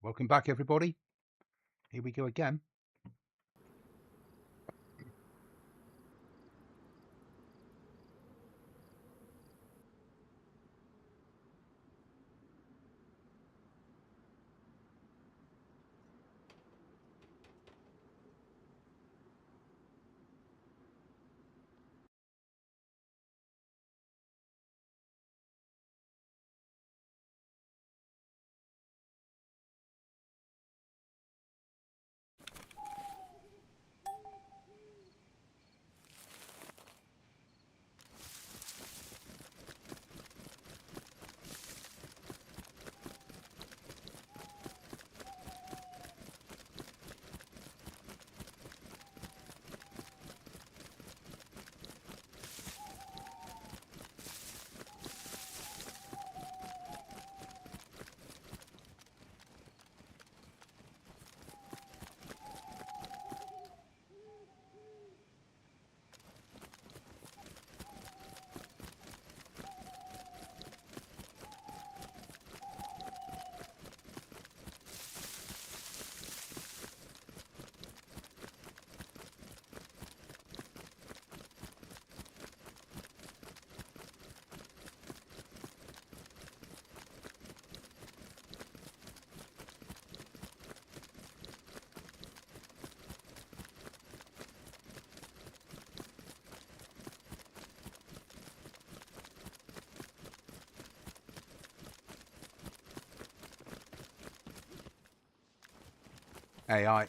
Welcome back, everybody. Here we go again. AI.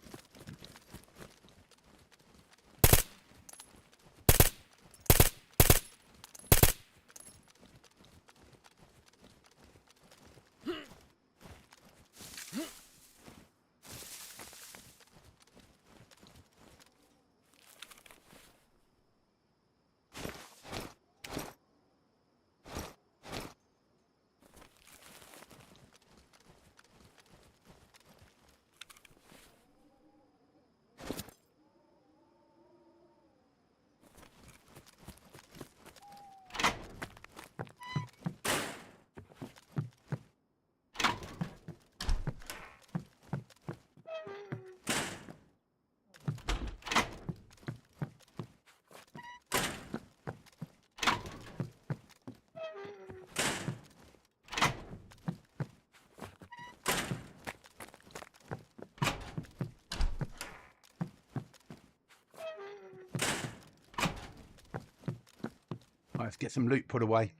Right, let's get some loot put away.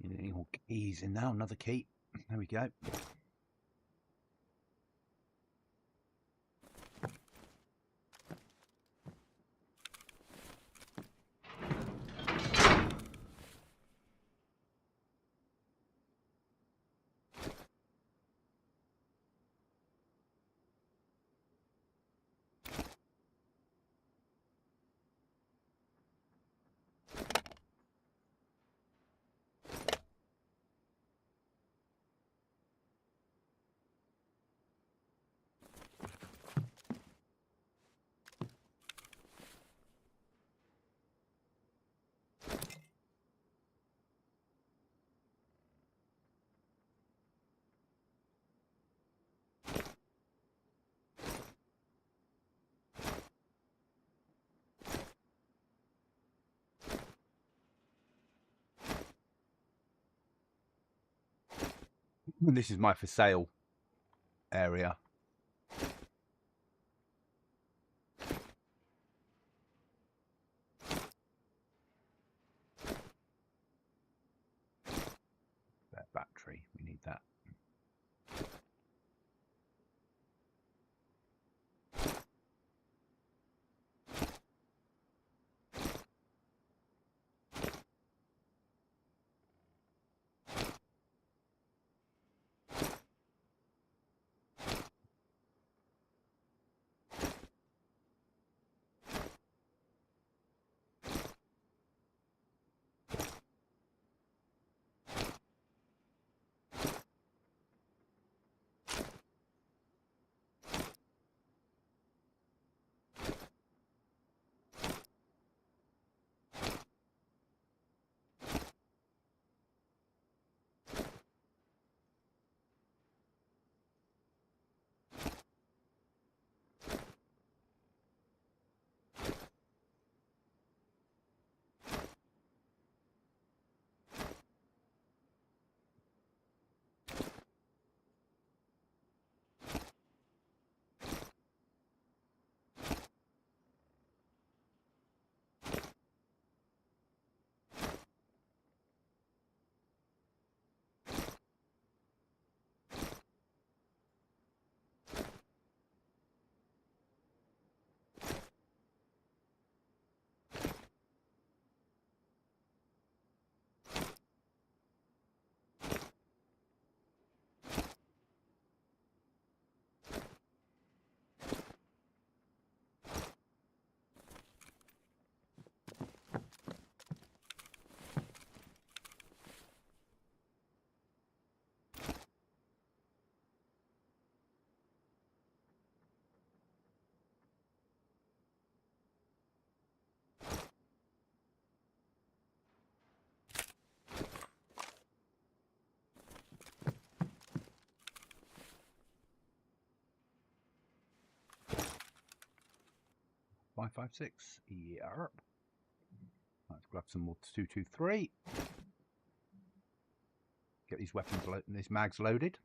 Don't need any more keys in now. Another key. There we go. And this is my for sale area. That battery, we need that. 556. Yep. Let's grab some more 223. Get these weapons, these mags loaded.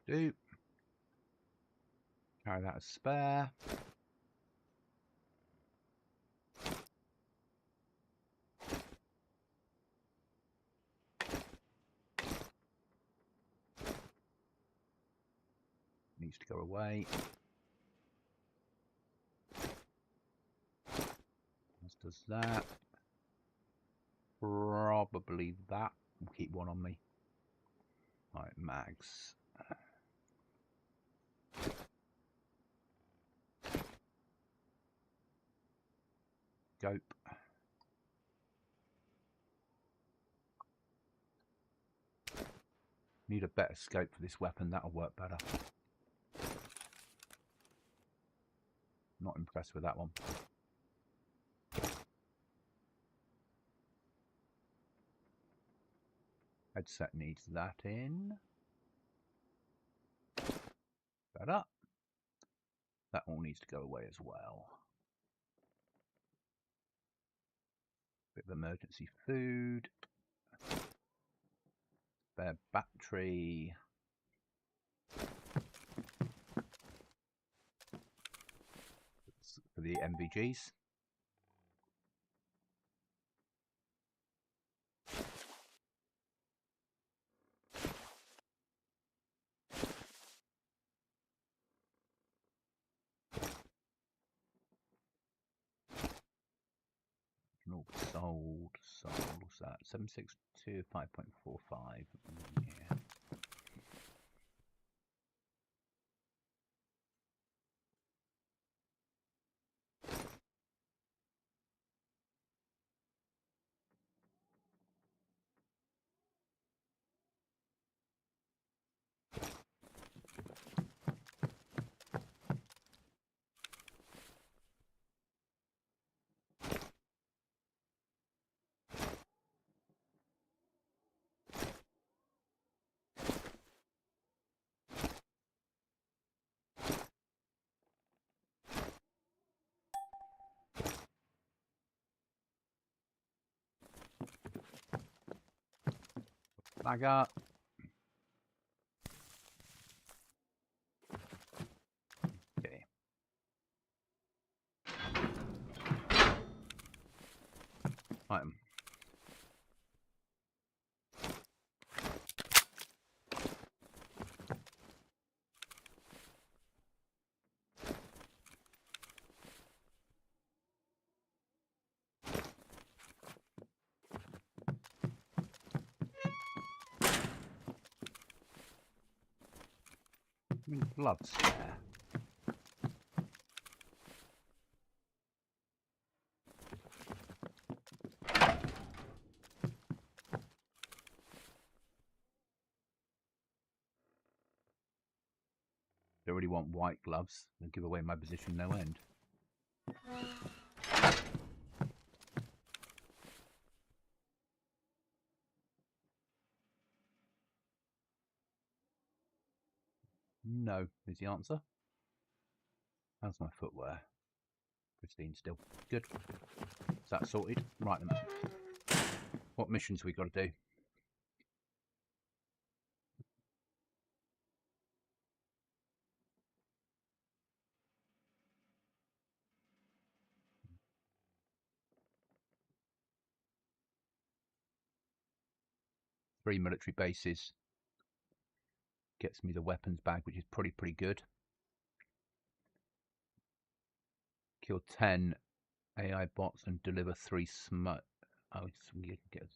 Do. Carry that as spare. Needs to go away. As does that. Probably that. We'll keep one on me. Right, mags. Scope. Need a better scope for this weapon. That'll work better. Not impressed with that one. Headset needs that in. Better. That all needs to go away as well. Bit of emergency food. Spare battery. For the MVGs. No, sold. What's that? 762, 5.45. Yeah. Flag up. Okay. Item. Gloves there. Don't really want white gloves. They'll give away my position no end. No, is the answer. How's my footwear? Pristine still. Good. Is that sorted? Right then. What missions we got to do? Three military bases. Gets me the weapons bag, which is pretty good. Kill 10 AI bots and deliver 3 smoke. Oh, you can get.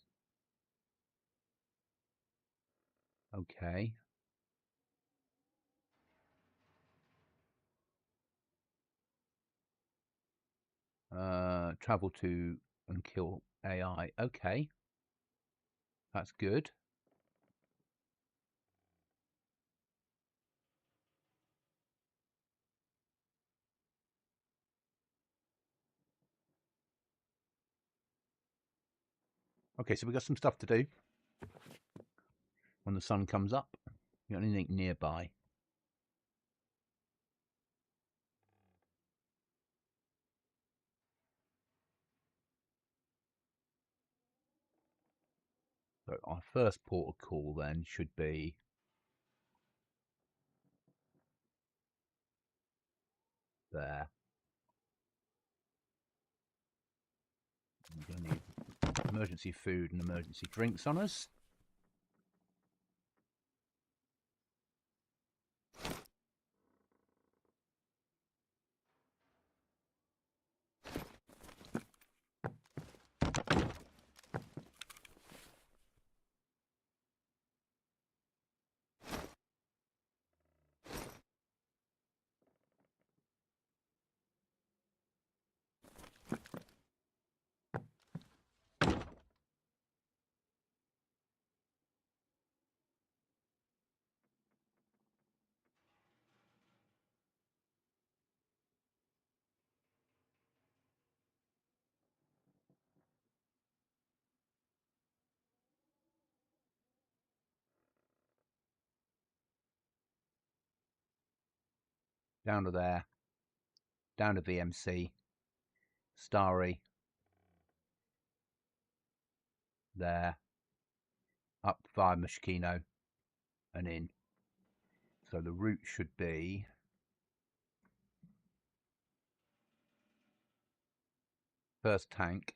Okay. Travel to and kill AI. Okay. That's good. Okay, so we've got some stuff to do when the sun comes up. You got anything nearby? So our first port of call then should be there. We're going to need emergency food and emergency drinks on us. Down to there. Down to VMC. Starry. There. Up via Moschino and in. So the route should be first tank,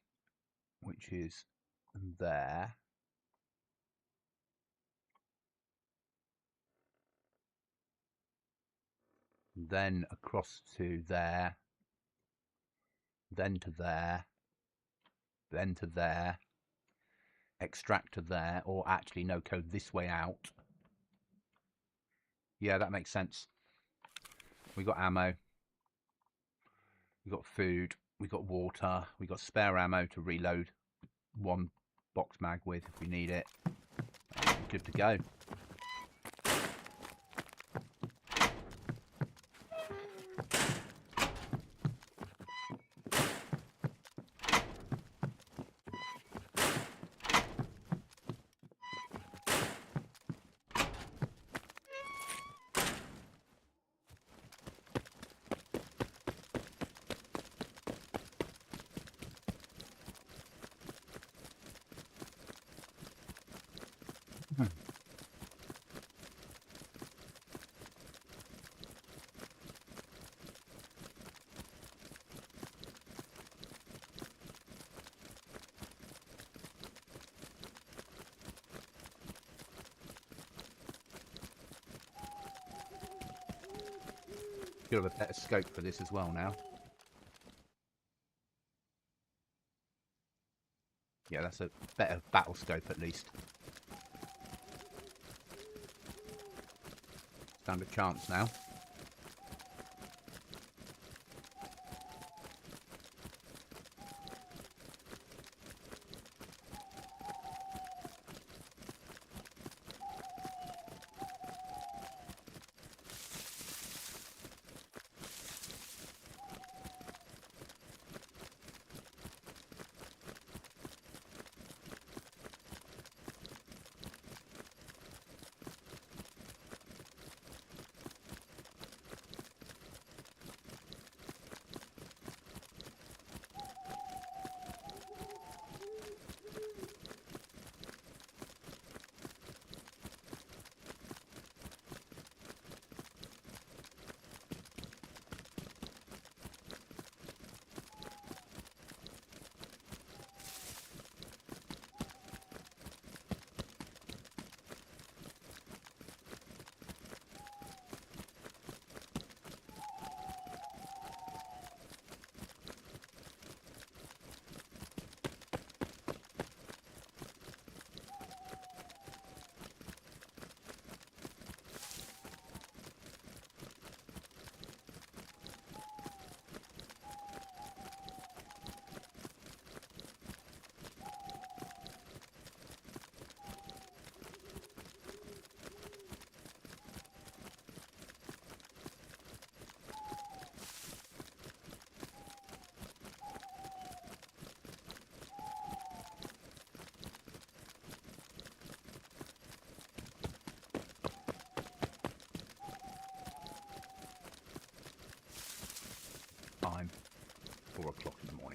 which is there. Then across to there. Then to there. Then to there. Extractor there, or actually no, code this way out. Yeah, that makes sense. We got ammo. We got food. We got water. We got spare ammo to reload one box mag with if we need it. Good to go. Could have a better scope for this as well now. Yeah, that's a better battle scope at least. Stand a chance now.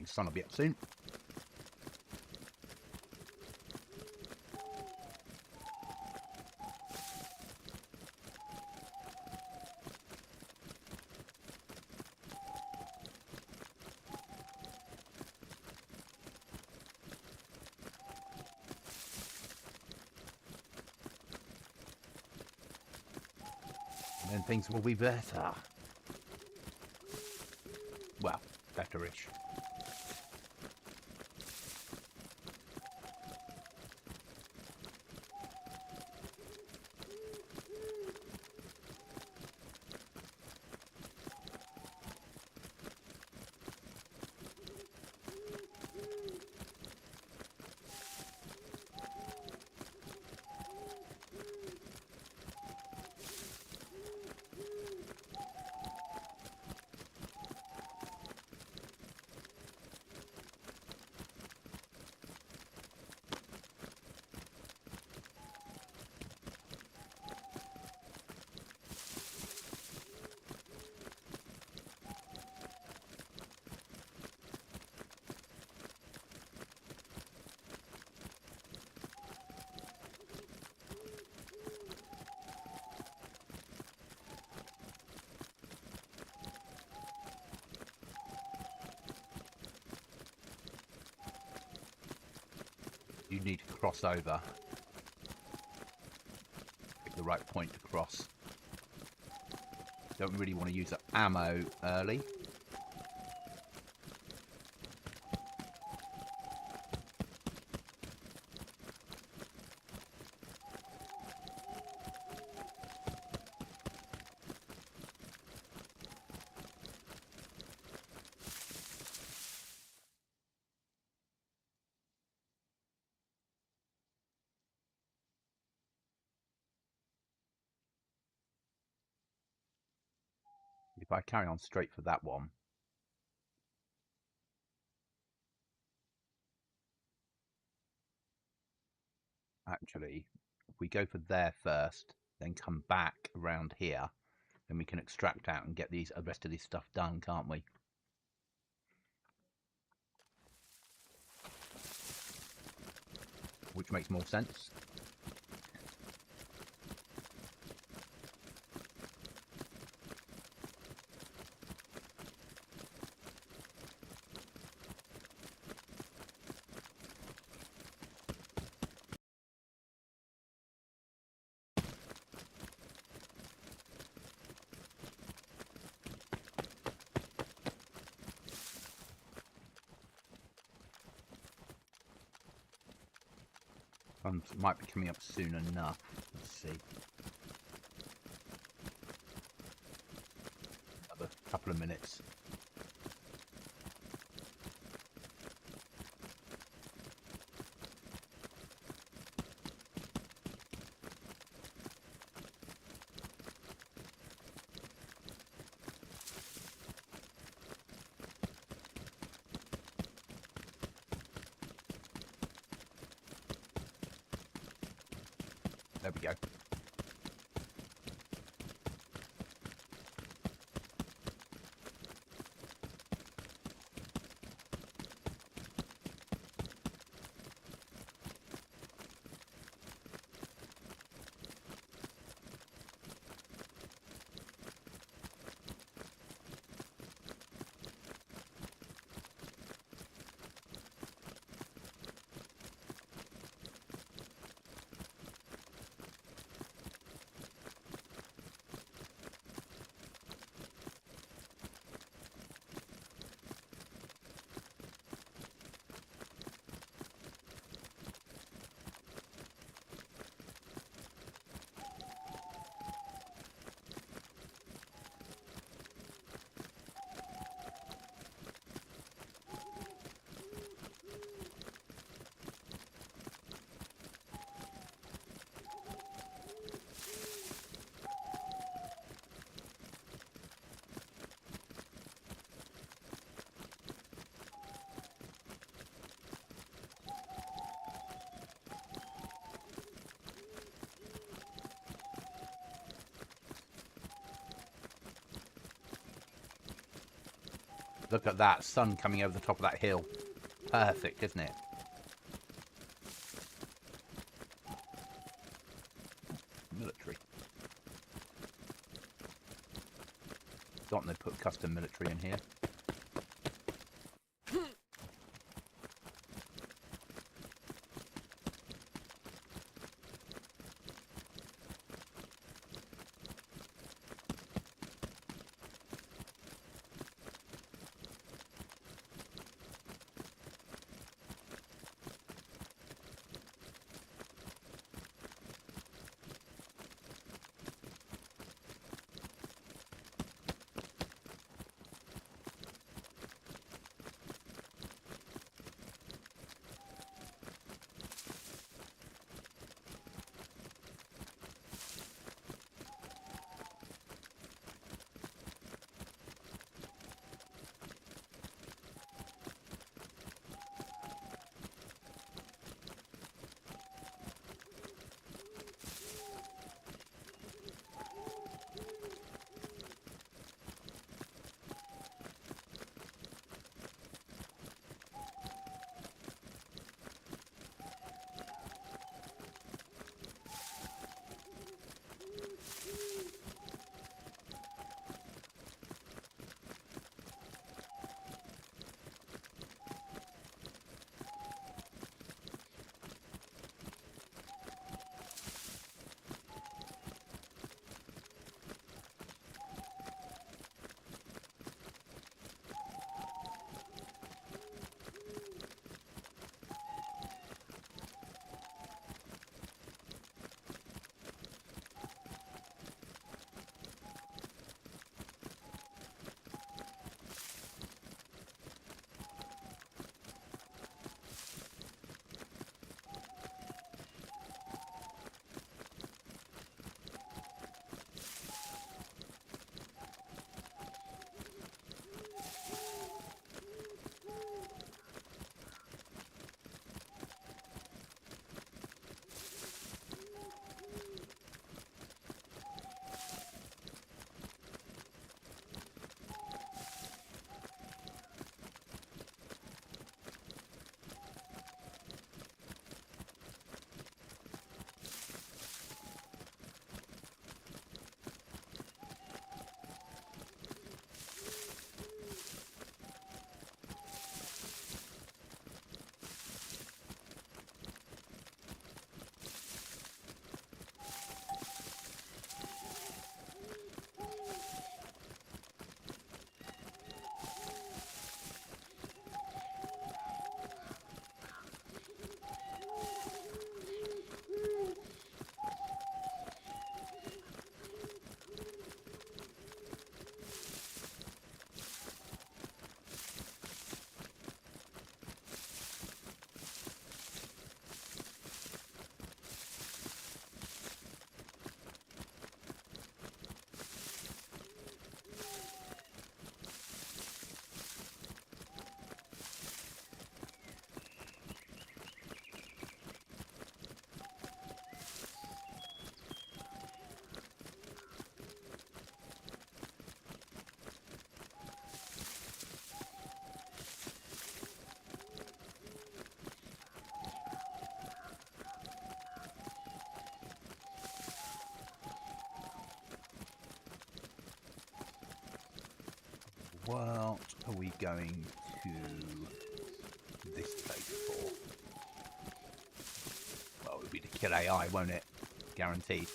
The sun will be up soon. And then things will be better. Well, better-ish. You need to cross over. Pick the right point to cross. Don't really want to use up ammo early. If I carry on straight for that one, actually, if we go for there first, then come back around here, then we can extract out and get the rest of this stuff done, can't we? Which makes more sense. Might be coming up soon enough. Let's see. Another couple of minutes. There we go. Look at that sun coming over the top of that hill. Perfect, isn't it? Military. Don't they put custom military in here? What are we going to this place for? Well, it would be to kill AI, won't it? Guaranteed.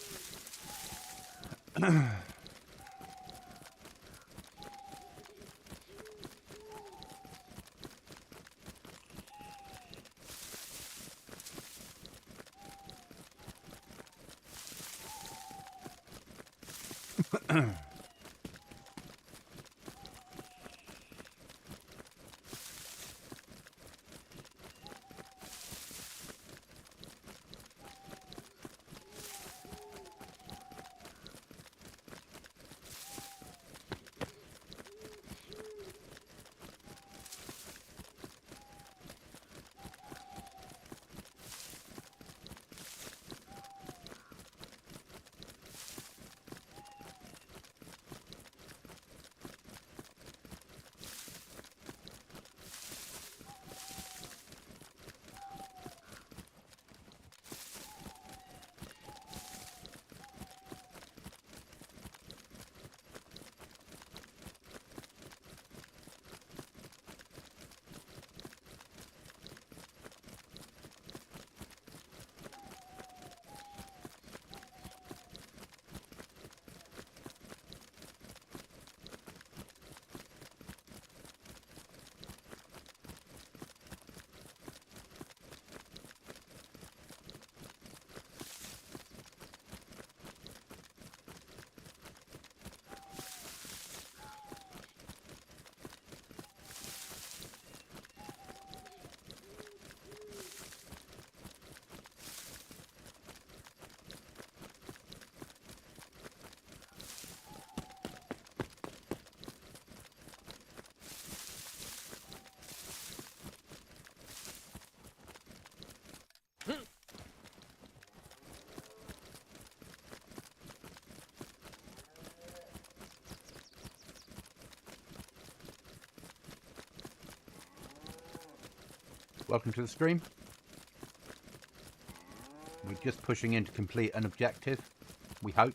welcome to the stream. We're just pushing in to complete an objective, we hope.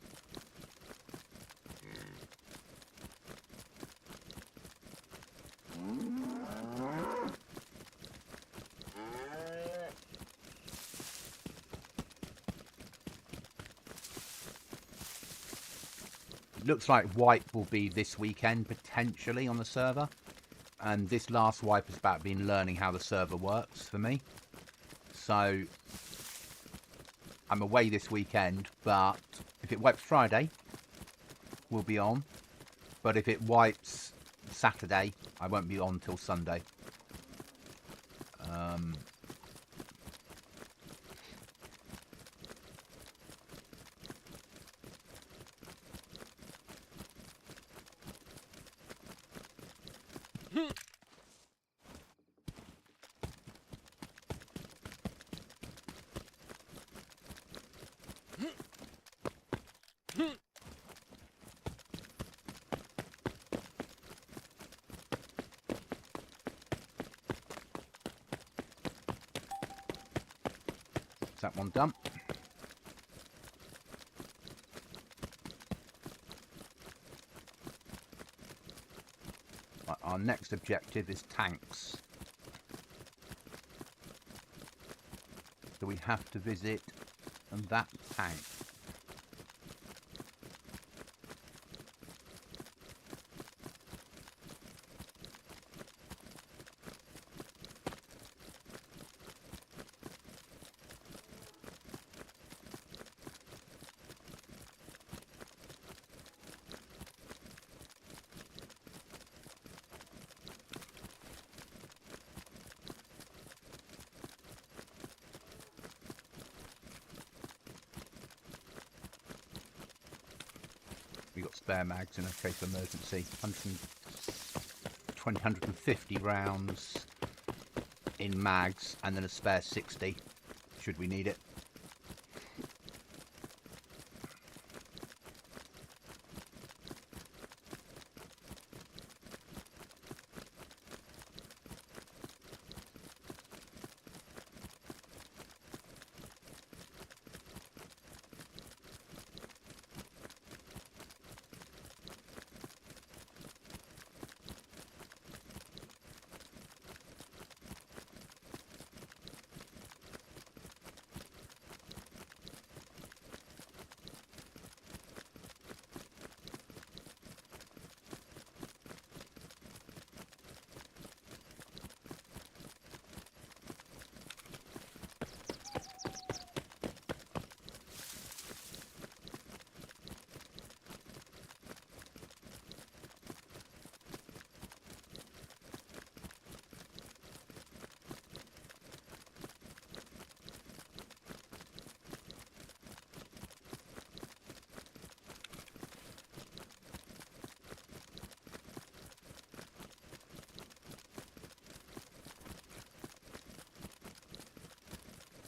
Looks like wipe will be this weekend, potentially, on the server. And this last wipe has about been learning how the server works for me. So, I'm away this weekend, but if it wipes Friday, we'll be on. But if it wipes Saturday, I won't be on till Sunday. Is that one done? Right, our next objective is tanks. So we have to visit that tank. We got spare mags in a case of emergency. 120, 150 rounds in mags, and then a spare 60 should we need it.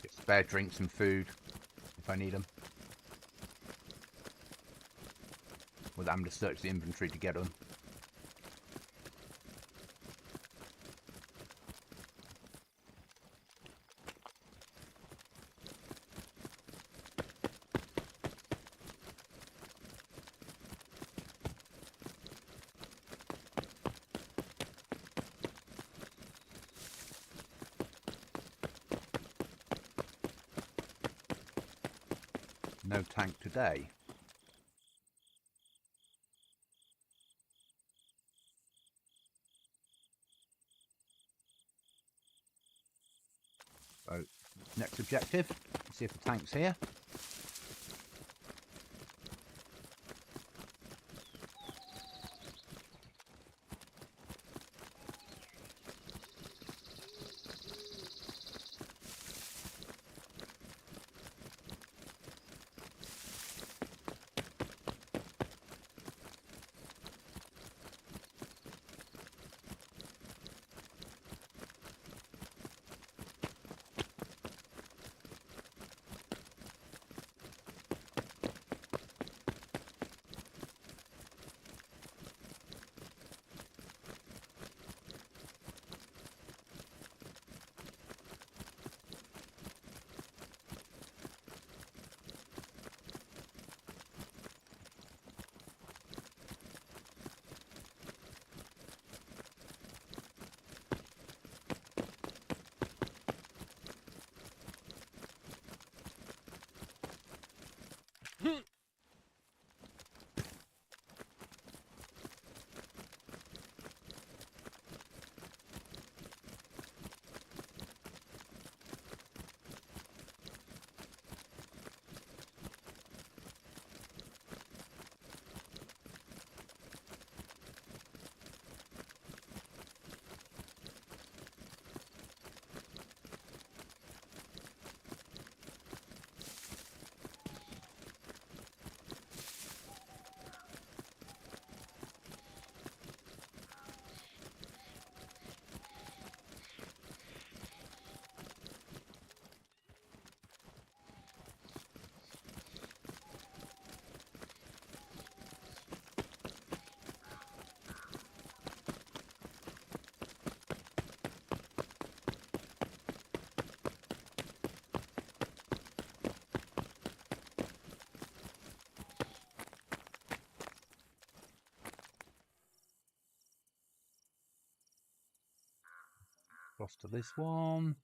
Spare drinks and food if I need them. Without having to search the inventory to get them. No tank today. So, next objective, see if the tank's here. Across to this one.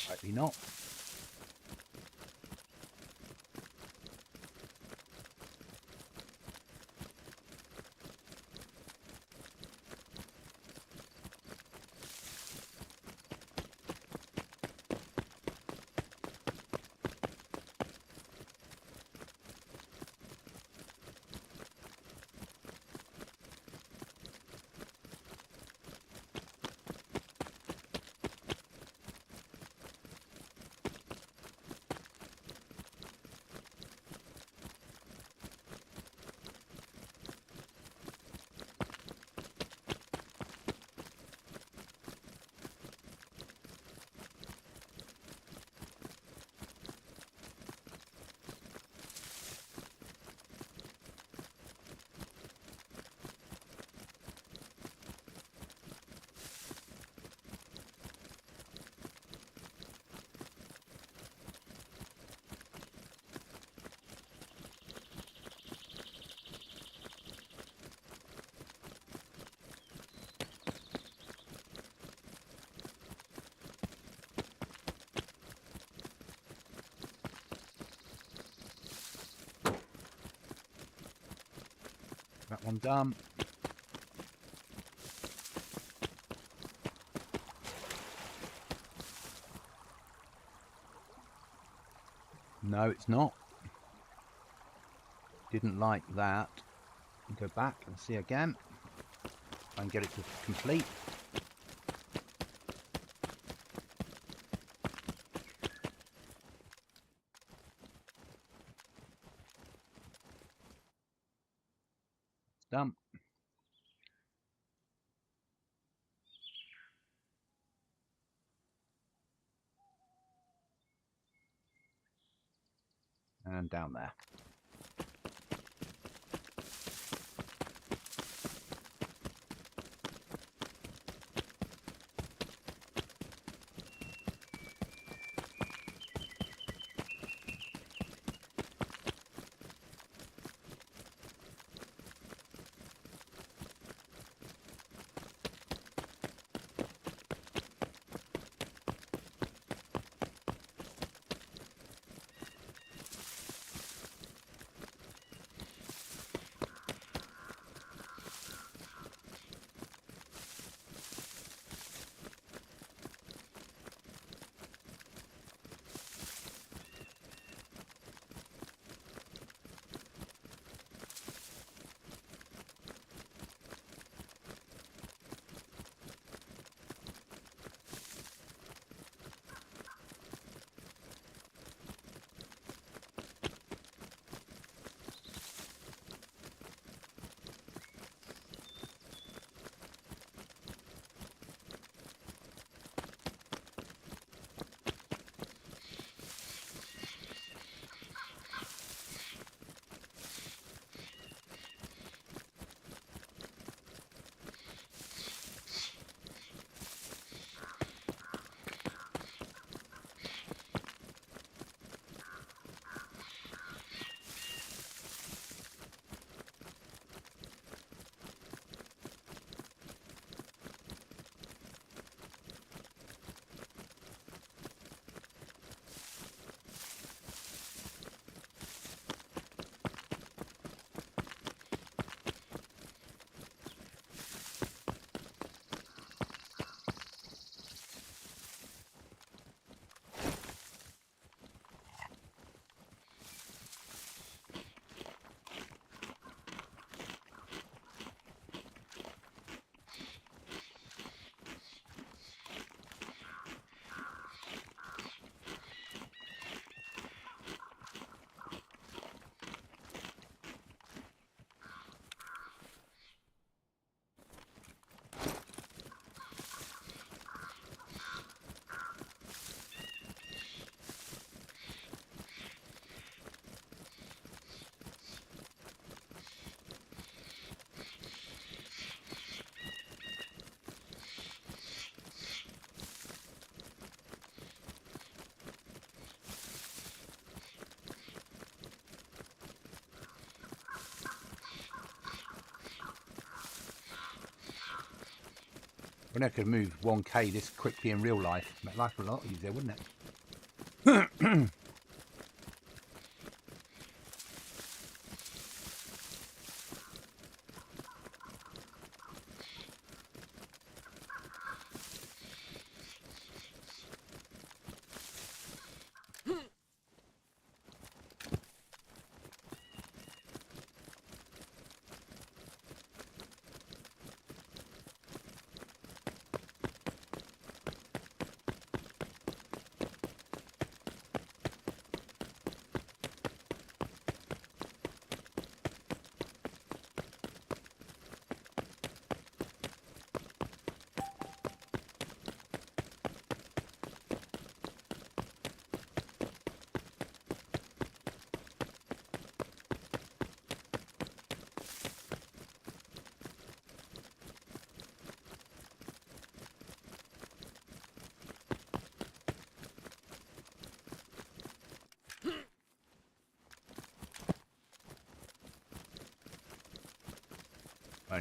Likely not. That one done. No, it's not. Didn't like that. Go back and see again. Try and get it to complete. It's done. And down there. When I could move 1k this quickly in real life, make life a lot easier, wouldn't it?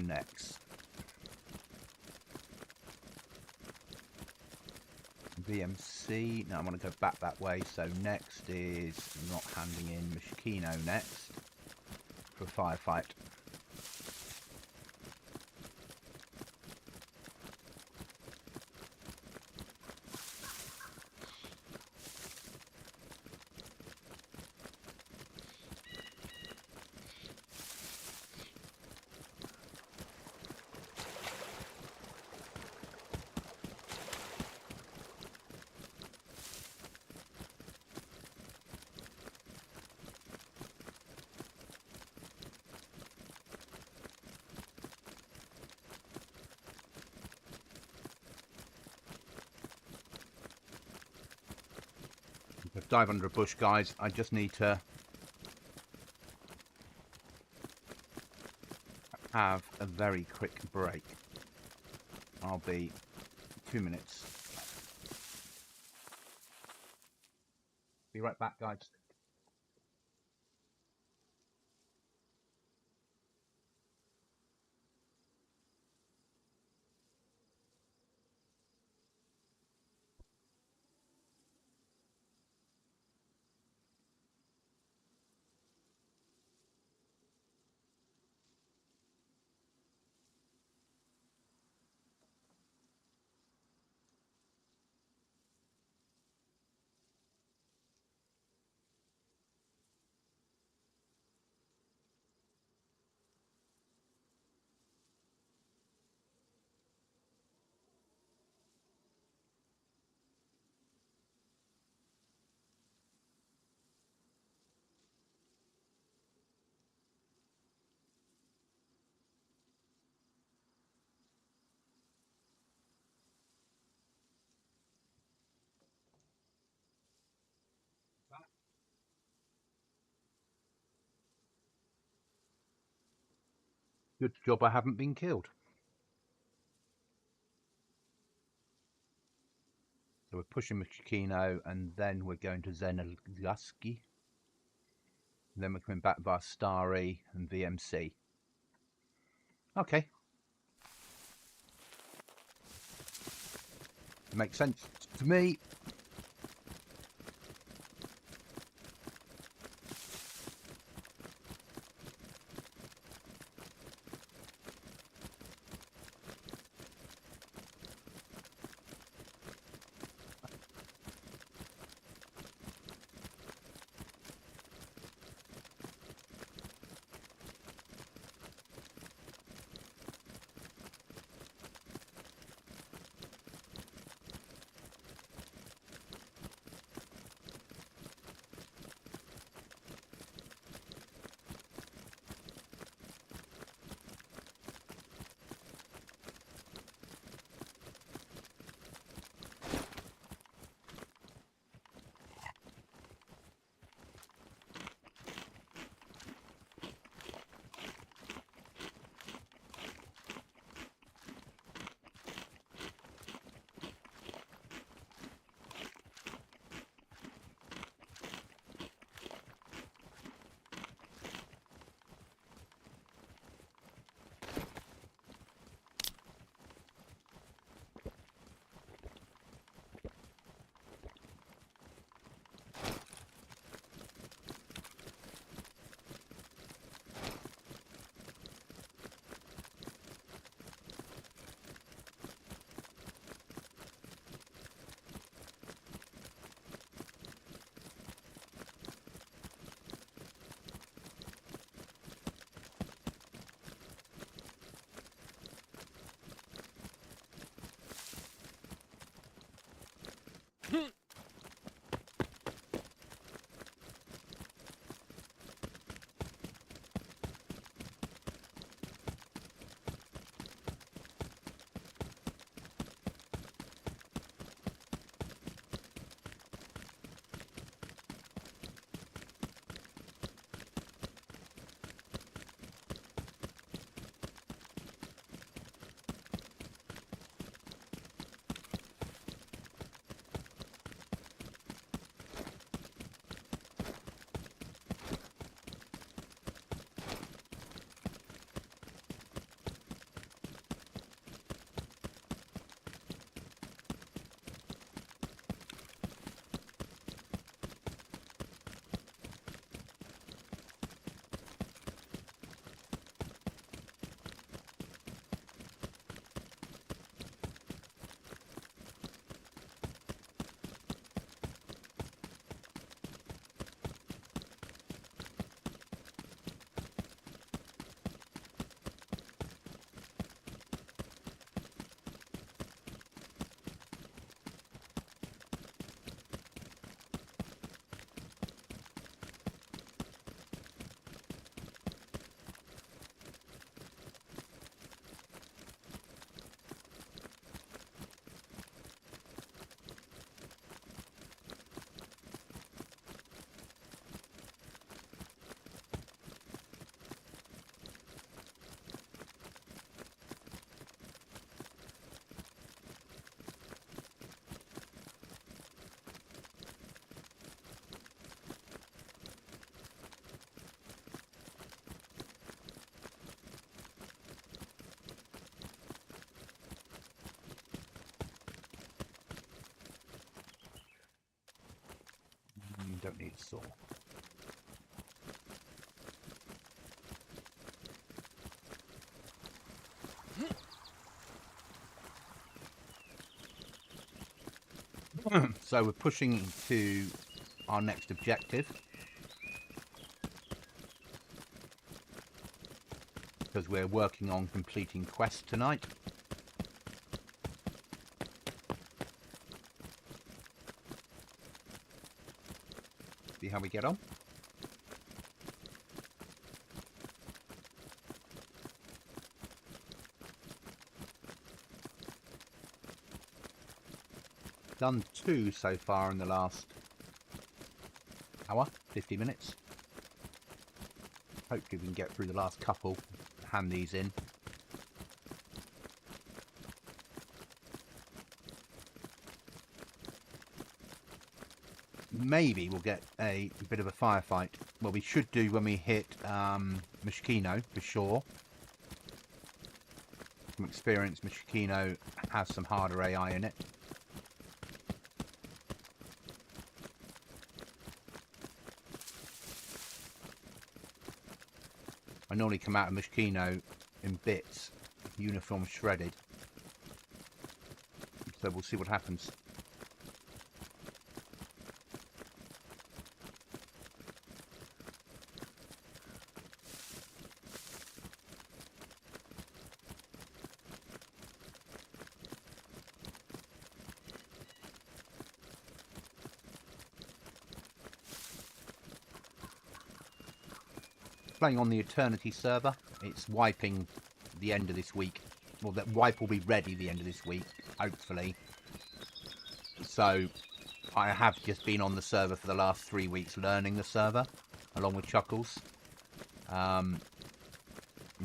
Next, VMC. Now I'm going to go back that way. So next is not handing in Mishkino next for a firefight. Dive under a bush, guys. I just need to have a very quick break. I'll be 2 minutes. Be right back, guys. Good job I haven't been killed. So we're pushing Mishkino and then we're going to Zenelgaski. Then we're coming back via Starry and VMC. Okay. Makes sense to me. You don't need a saw. So we're pushing to our next objective, because we're working on completing quests tonight. See how we get on. Done 2 so far in the last hour, 50 minutes. Hopefully we can get through the last couple, hand these in. Maybe we'll get a bit of a firefight. Well, we should do when we hit Mishkino, for sure. From experience, Mishkino has some harder AI in it. I normally come out of Mishkino in bits, uniform shredded. So we'll see what happens. Playing on the Eternity server. It's wiping the end of this week. Well, that wipe will be ready the end of this week, hopefully. So I have just been on the server for the last 3 weeks learning the server, along with Chuckles.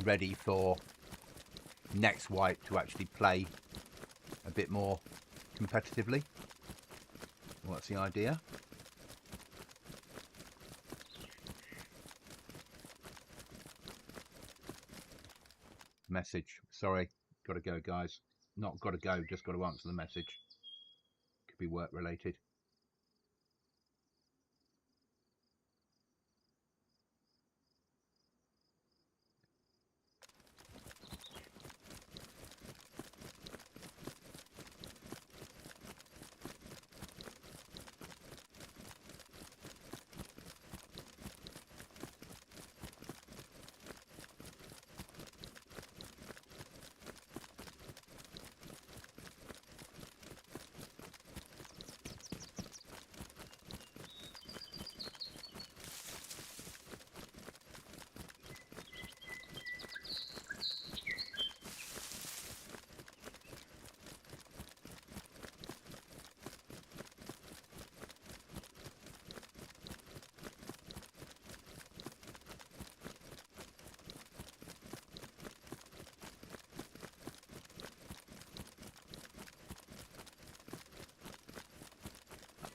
Ready for next wipe to actually play a bit more competitively. Well, that's the idea. Message. Sorry, gotta go, guys. Not gotta go, just gotta answer the message. Could be work related.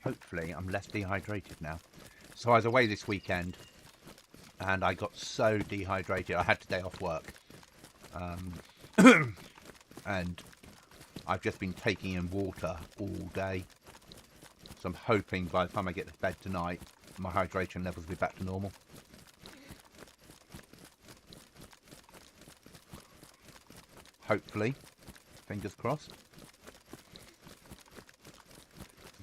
hopefully I'm less dehydrated now. So I was away this weekend and I got so dehydrated I had today off work. And I've just been taking in water all day. So I'm hoping by the time I get to bed tonight, my hydration levels will be back to normal. Hopefully, fingers crossed.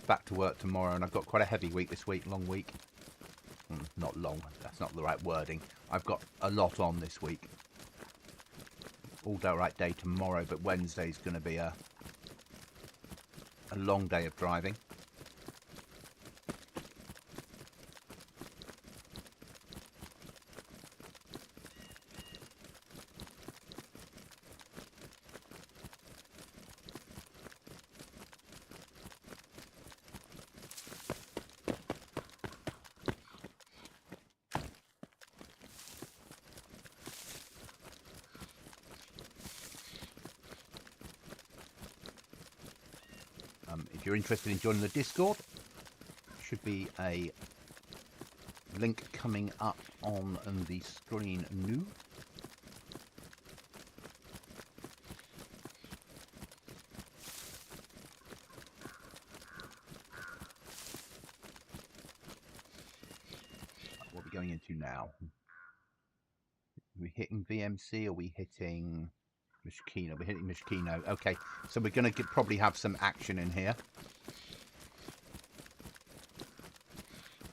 Back to work tomorrow, and I've got quite a heavy week this week, long week. Not long, that's not the right wording. I've got a lot on this week. All right day tomorrow, but Wednesday's going to be a long day of driving. If you're interested in joining the Discord, should be a link coming up on the screen now. What are we going into now? Are we hitting VMC or are we hitting Mishkino? We're hitting Mishkino. Okay, so we're going to probably have some action in here.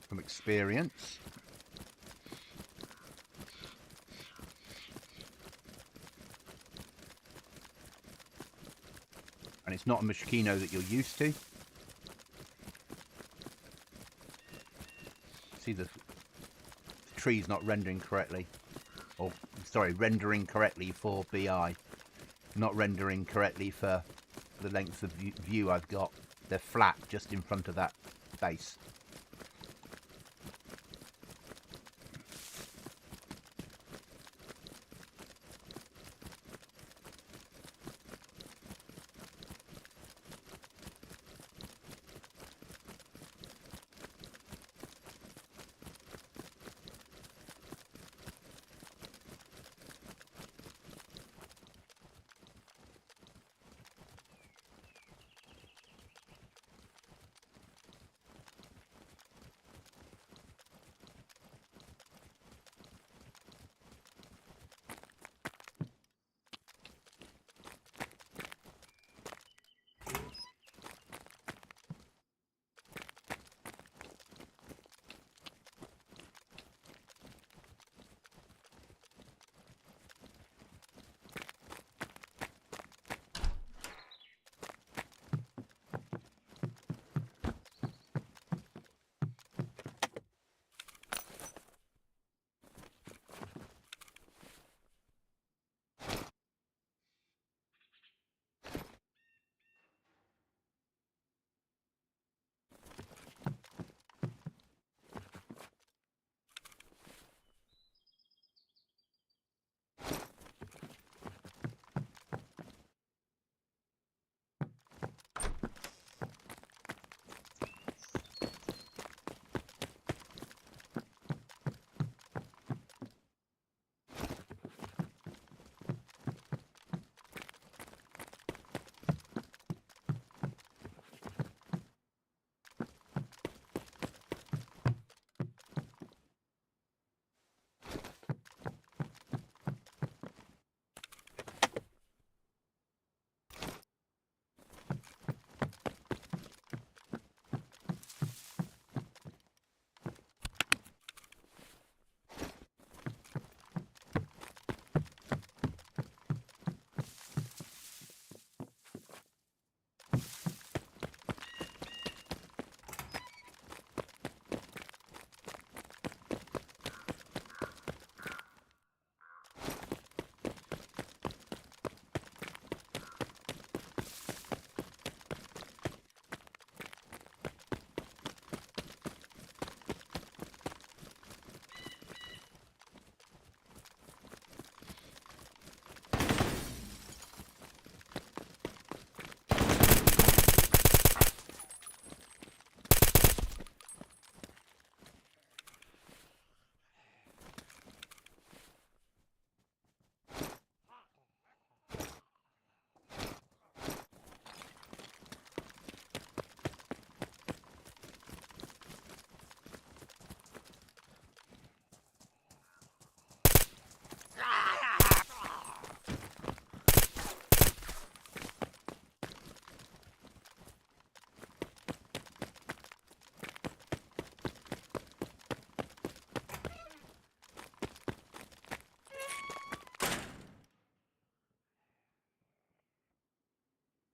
From experience. And it's not a Mishkino that you're used to. See the tree's not rendering correctly. Or, sorry, rendering correctly for BI. Not rendering correctly for the length of view I've got. They're flat just in front of that base.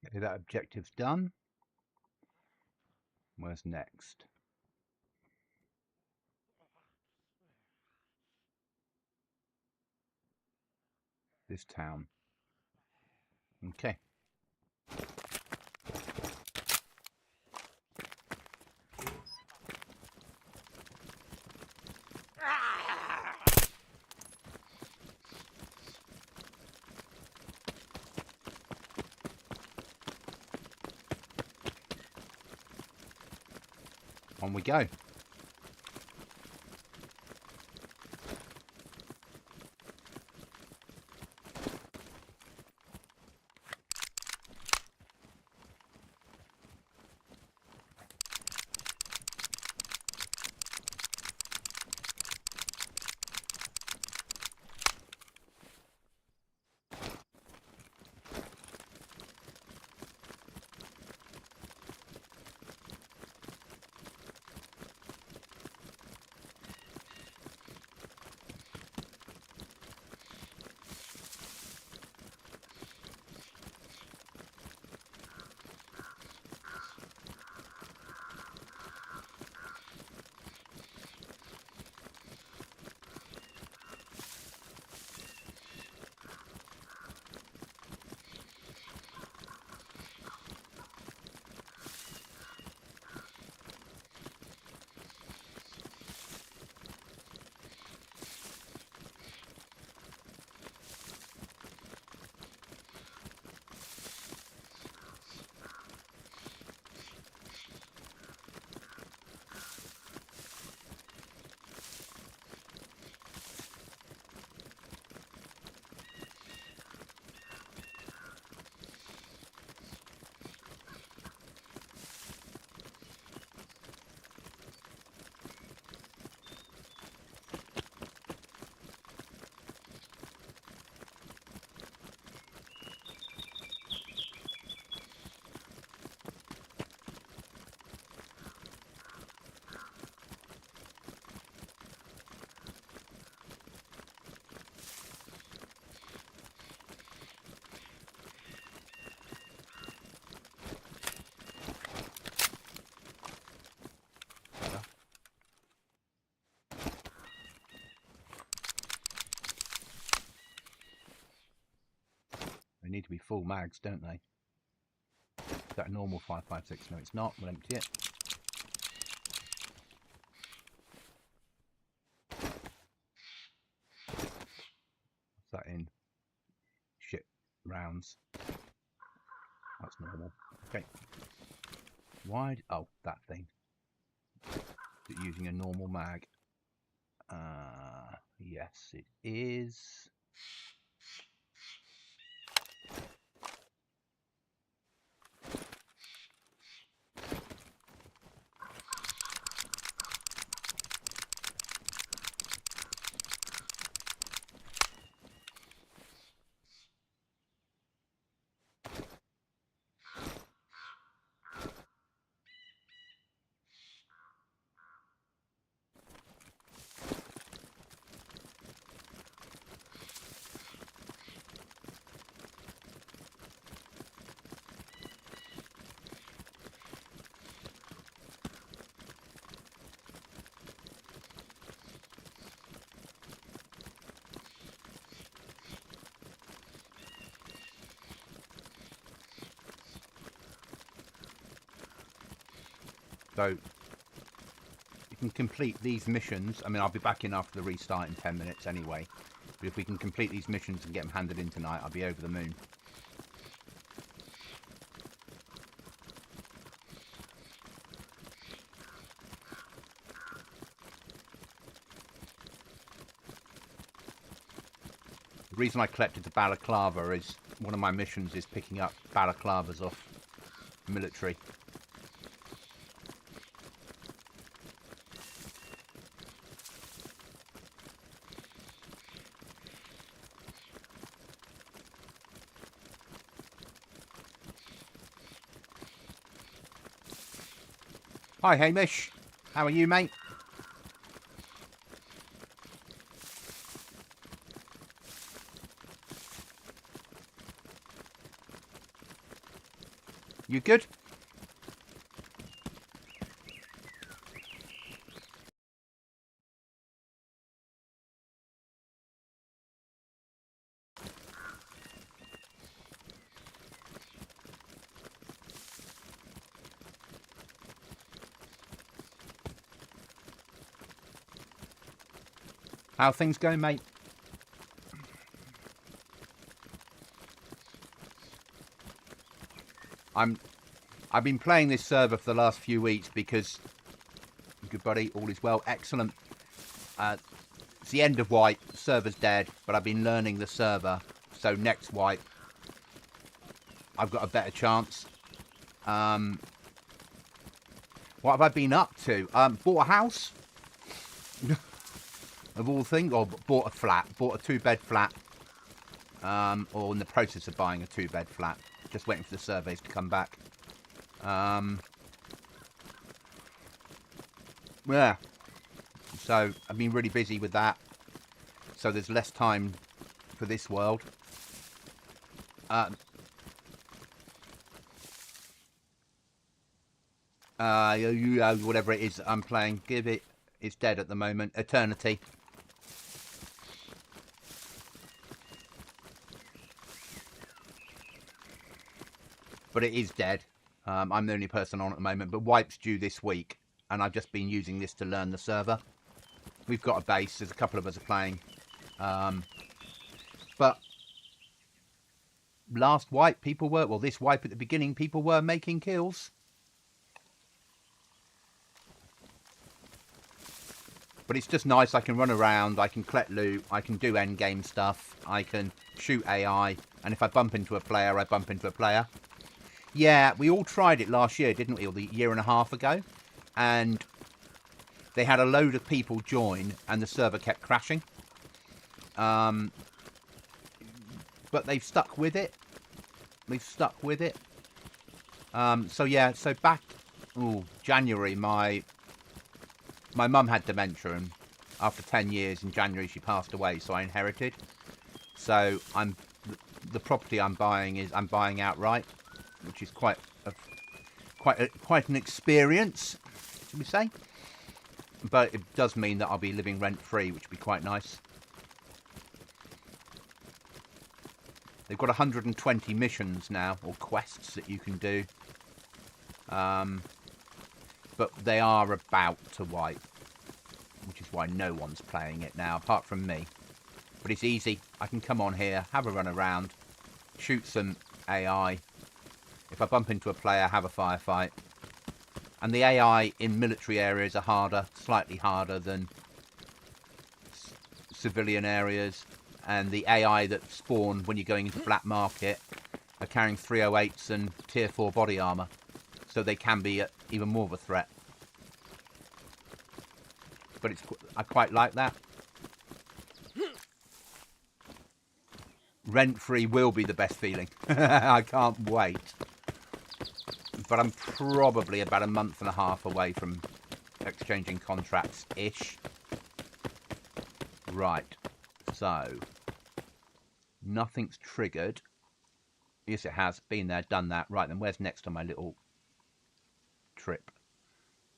Okay, that objective's done. Where's next? This town. Okay. On we go. They need to be full mags, don't they? Is that a normal 5.56? No, it's not. We'll empty it. What's that in? Shit. Rounds. That's normal. Okay. Why? Oh, that thing. Is it using a normal mag? Yes, it is. So you can complete these missions. I mean, I'll be back in after the restart in 10 minutes anyway. But if we can complete these missions and get them handed in tonight, I'll be over the moon. The reason I collected the balaclava is one of my missions is picking up balaclavas off military. Hi Hamish, how are you, mate? You good? How things going, mate? I've been playing this server for the last few weeks because, good buddy, all is well, excellent. It's the end of wipe, server's dead, but I've been learning the server, so next wipe, I've got a better chance. What have I been up to? Bought a house, of all things, or bought a flat, bought a 2-bed flat, or in the process of buying a 2-bed flat, just waiting for the surveys to come back. Yeah, so I've been really busy with that, so there's less time for this world. Whatever it is I'm playing, give it, it's dead at the moment. Eternity. But it is dead. I'm the only person on at the moment, but wipe's due this week, and I've just been using this to learn the server. We've got a base, there's a couple of us are playing. But last wipe, people were, well, this wipe at the beginning, people were making kills. But it's just nice, I can run around, I can collect loot, I can do endgame stuff, I can shoot AI, and if I bump into a player, I bump into a player. Yeah, we all tried it last year, didn't we, or the year and a half ago? And they had a load of people join, and the server kept crashing. But they've stuck with it. They've stuck with it. So yeah, so back, January, my mum had dementia, and after 10 years in January she passed away, so I inherited. So the property I'm buying outright, which is quite an experience, should we say? But it does mean that I'll be living rent-free, which would be quite nice. They've got 120 missions now, or quests that you can do. But they are about to wipe, which is why no one's playing it now, apart from me. But it's easy. I can come on here, have a run around, shoot some AI. If I bump into a player, have a firefight. And the AI in military areas are harder, slightly harder than civilian areas. And the AI that spawn when you're going into black market are carrying 308s and tier 4 body armour. So they can be even more of a threat. But I quite like that. Rent-free will be the best feeling. I can't wait. But I'm probably about a month and a half away from exchanging contracts-ish. Right. So, nothing's triggered. Yes, it has. Been there, done that. Right, then where's next on my little trip?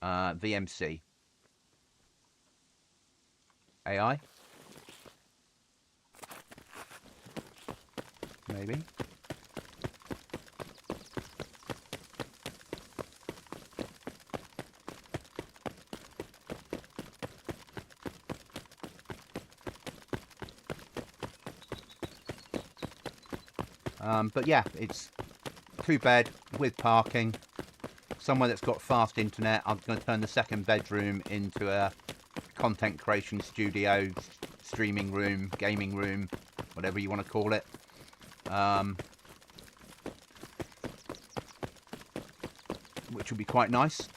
VMC. AI? Maybe. But yeah, it's 2-bed with parking, somewhere that's got fast internet. I'm going to turn the second bedroom into a content creation studio, streaming room, gaming room, whatever you want to call it. Which will be quite nice.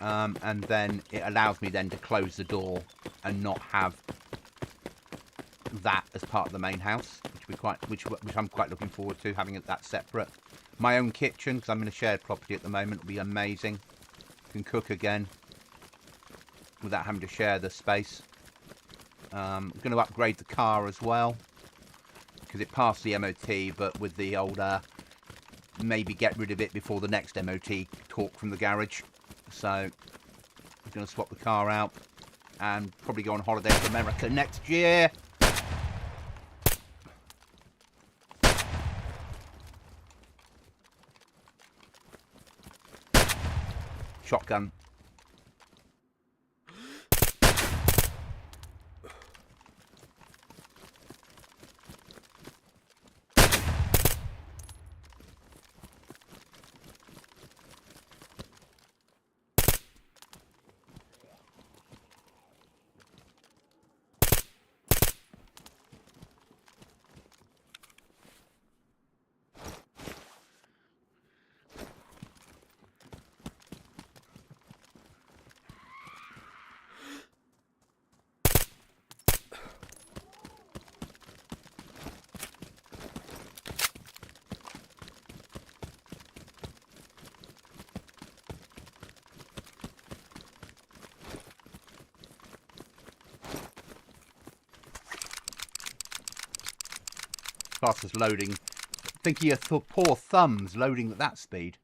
And then it allows me then to close the door and not have that as part of the main house, which I'm quite looking forward to, having that separate. My own kitchen, because I'm in a shared property at the moment, will be amazing. Can cook again without having to share the space. I'm going to upgrade the car as well, because it passed the MOT, but with the old maybe get rid of it before the next MOT talk from the garage. So I'm going to swap the car out and probably go on holiday to America next year. Shotgun. Fastest loading. Think of your poor thumbs loading at that speed.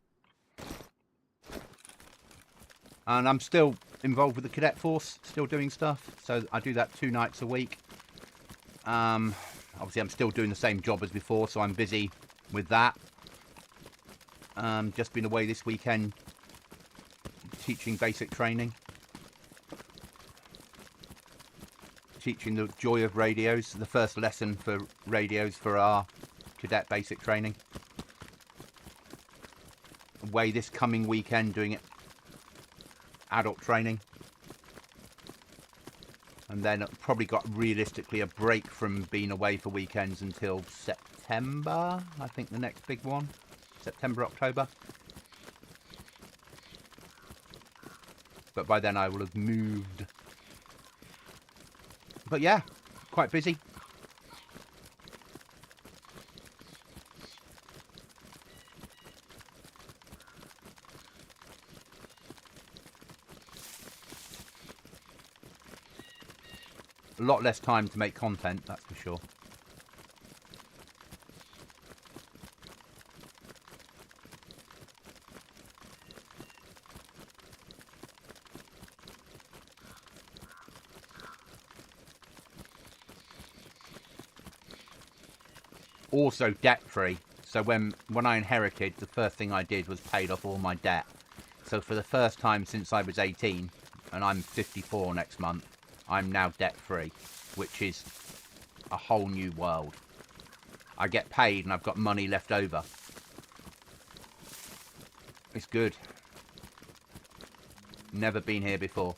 And I'm still involved with the cadet force, still doing stuff. So I do that 2 nights a week. Obviously, I'm still doing the same job as before, so I'm busy with that. Just been away this weekend teaching basic training. Teaching the joy of radios, the first lesson for radios for our cadet basic training. Away this coming weekend doing it adult training. And then probably got realistically a break from being away for weekends until September. I think the next big one. September, October. But by then I will have moved. But yeah, quite busy. A lot less time to make content, that's for sure. Also debt free. So when I inherited, the first thing I did was paid off all my debt. So for the first time since I was 18, and I'm 54 next month, I'm now debt free, which is a whole new world. I get paid and I've got money left over. It's good. Never been here before.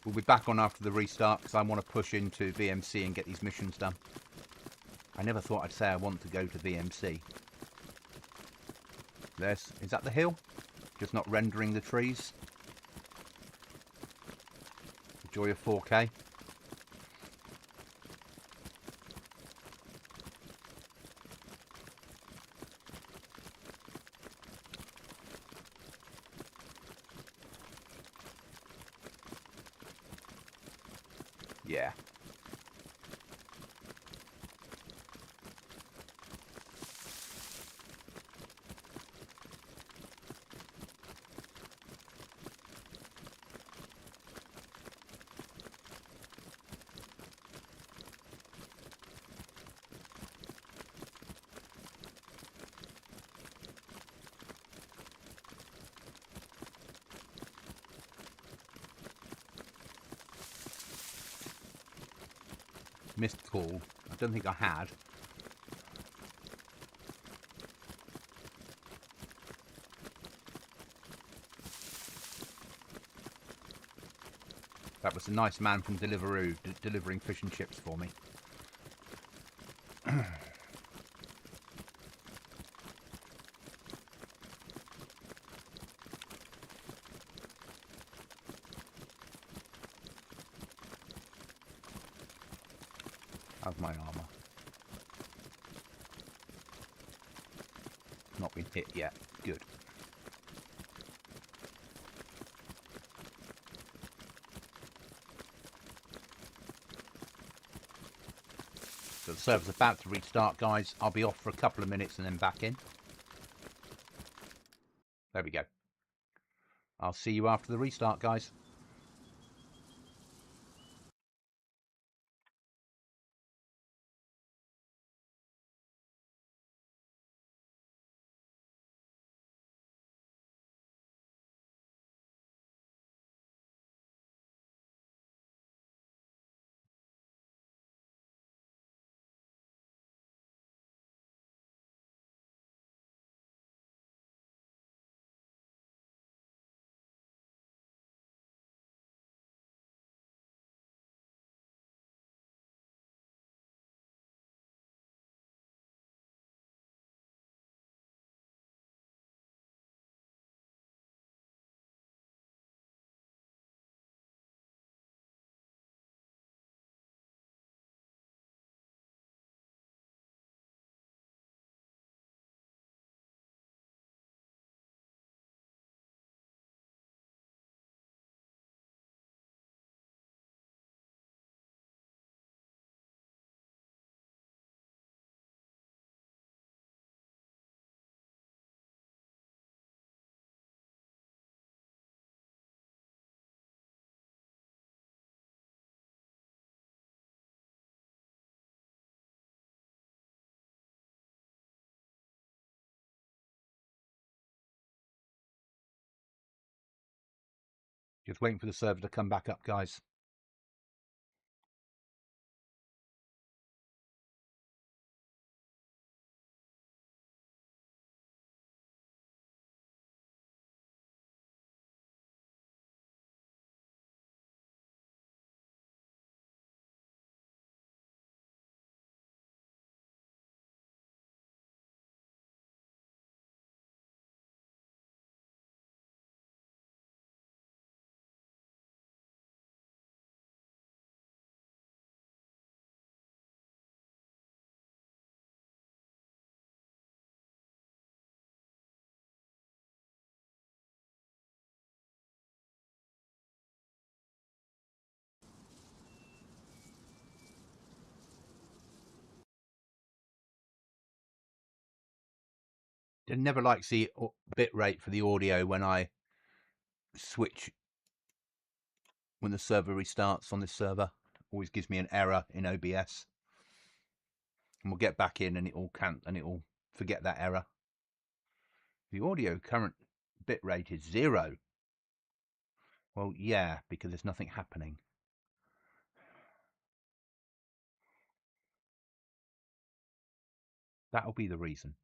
We'll be back on after the restart because I want to push into VMC and get these missions done. I never thought I'd say I want to go to VMC. Is that the hill? Just not rendering the trees. The joy of 4K. Yeah. Missed call. I don't think I had. That was a nice man from Deliveroo delivering fish and chips for me. How's my armour? Not been hit yet. Good. So the server's about to restart, guys. I'll be off for a couple of minutes and then back in. There we go. I'll see you after the restart, guys. Just waiting for the server to come back up, guys. I never like to see bit rate for the audio when I switch when the server restarts on this server. Always gives me an error in OBS. And we'll get back in and it will forget that error. The audio current bit rate is 0. Well, yeah, because there's nothing happening. That'll be the reason.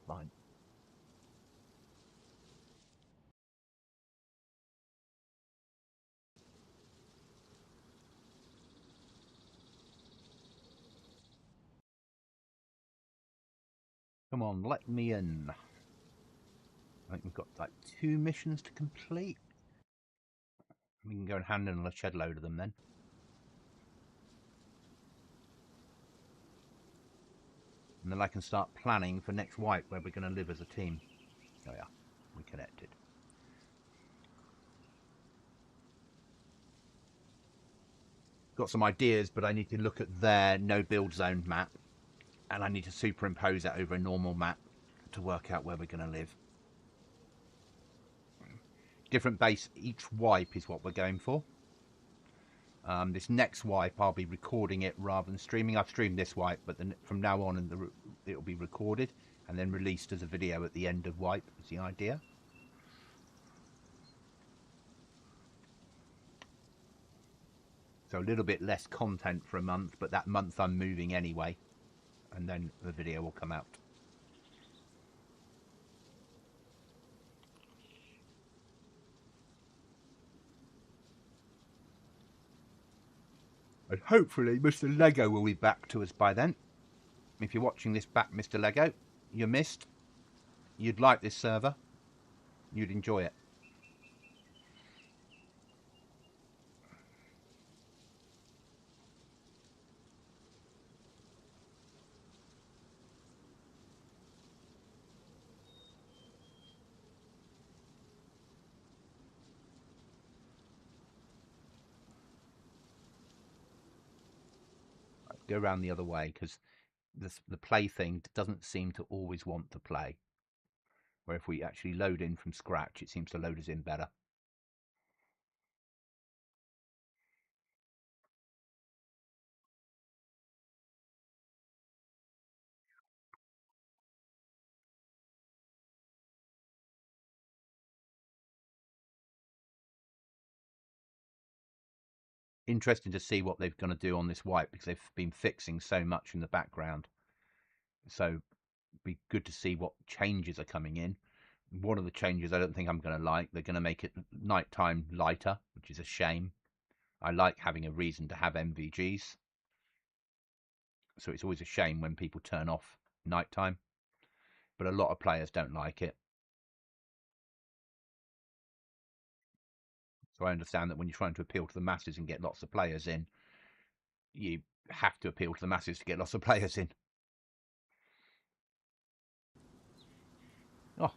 Fine. Come on, let me in. I think we've got like 2 missions to complete. We can go and hand in a shed load of them then. And then I can start planning for next wipe where we're going to live as a team. Oh yeah, we connected. Got some ideas, but I need to look at their no build zone map. And I need to superimpose that over a normal map to work out where we're going to live. Different base each wipe is what we're going for. This next wipe I'll be recording it rather than streaming. I've streamed this wipe, but then from now on it'll be recorded and then released as a video at the end of wipe is the idea. So a little bit less content for a month, but that month I'm moving anyway, and then the video will come out. And hopefully Mr. Lego will be back to us by then. If you're watching this back, Mr. Lego, you missed. You'd like this server. You'd enjoy it. Go around the other way because the play thing doesn't seem to always want to play. Where if we actually load in from scratch, it seems to load us in better. Interesting to see what they're going to do on this wipe because they've been fixing so much in the background. So it'd be good to see what changes are coming in. One of the changes I don't think I'm going to like, they're going to make it nighttime lighter, which is a shame. I like having a reason to have MVGs. So it's always a shame when people turn off nighttime. But a lot of players don't like it. So I understand that when you're trying to appeal to the masses and get lots of players in, you have to appeal to the masses to get lots of players in. Oh,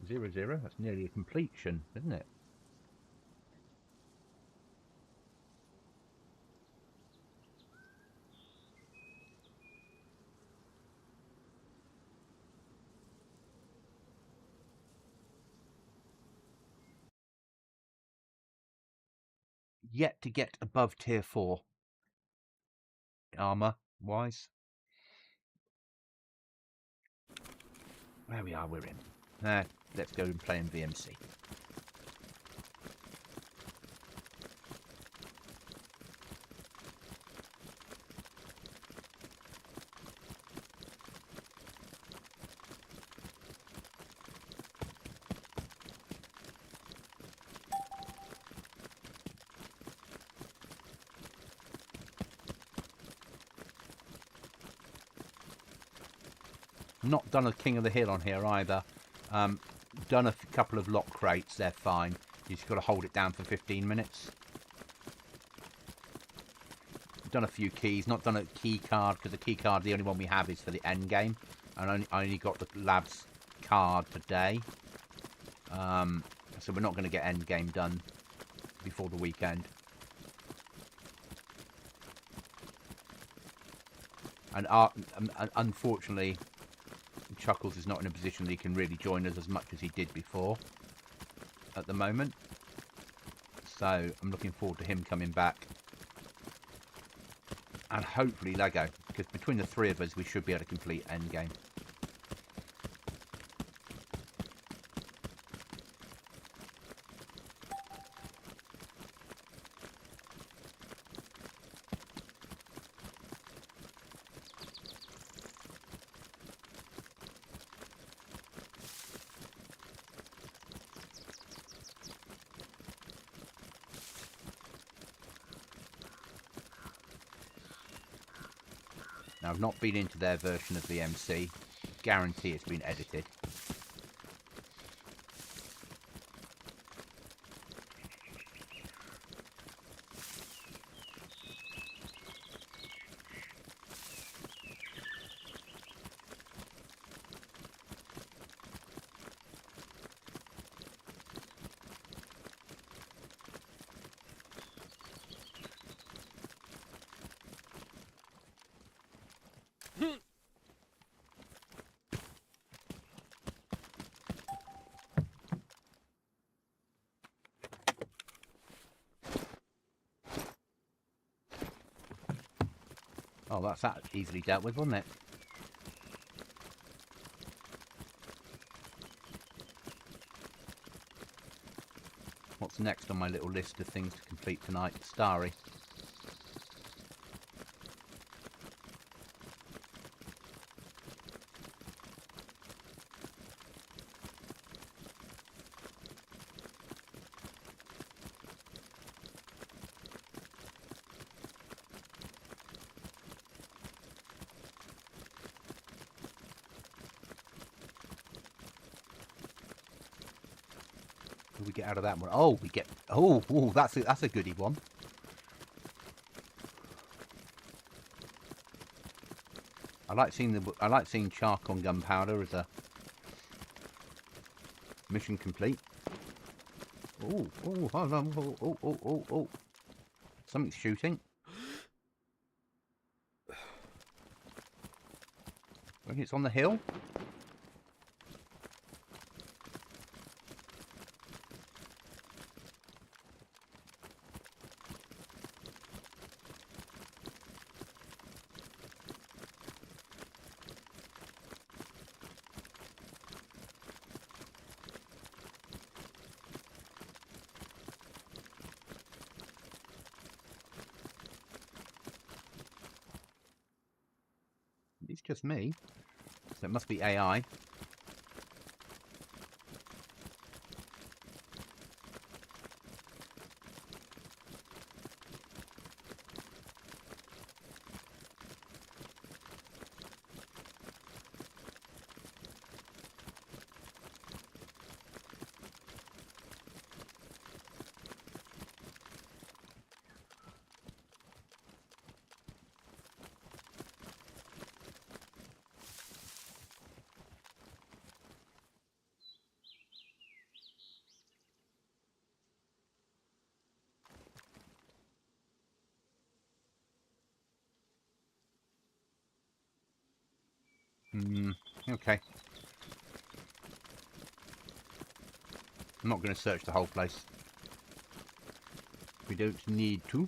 0-0. That's nearly a completion, isn't it? Yet to get above tier 4 armor wise. There we are, we're in. Let's go and play in VMC. Not done a King of the Hill on here either. Done a couple of lock crates, they're fine. You just got to hold it down for 15 minutes. Done a few keys, not done a key card because the key card, the only one we have is for the end game. And I only got the labs card today. So we're not going to get end game done before the weekend. And unfortunately, Chuckles is not in a position that he can really join us as much as he did before at the moment. So I'm looking forward to him coming back. And hopefully Lego, because between the three of us we should be able to complete endgame. Now, I've not been into their version of VMC. Guarantee it's been edited. Oh, that's that easily dealt with, wasn't it? What's next on my little list of things to complete tonight? Starry. What do we get out of that one? Oh, we get... Oh, that's a goodie one. I like seeing Shark on gunpowder as a mission complete. Oh. Something's shooting. I think it's on the hill. It's just me. So it must be AI. Okay. I'm not going to search the whole place. We don't need to.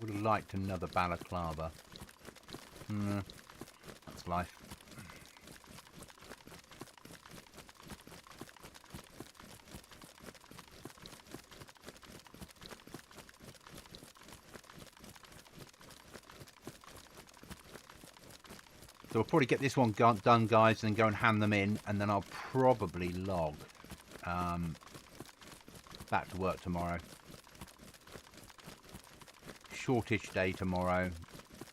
Would have liked another balaclava. That's life. So we'll probably get this one done, guys, and then go and hand them in, and then I'll probably log back to work tomorrow. Shortish day tomorrow,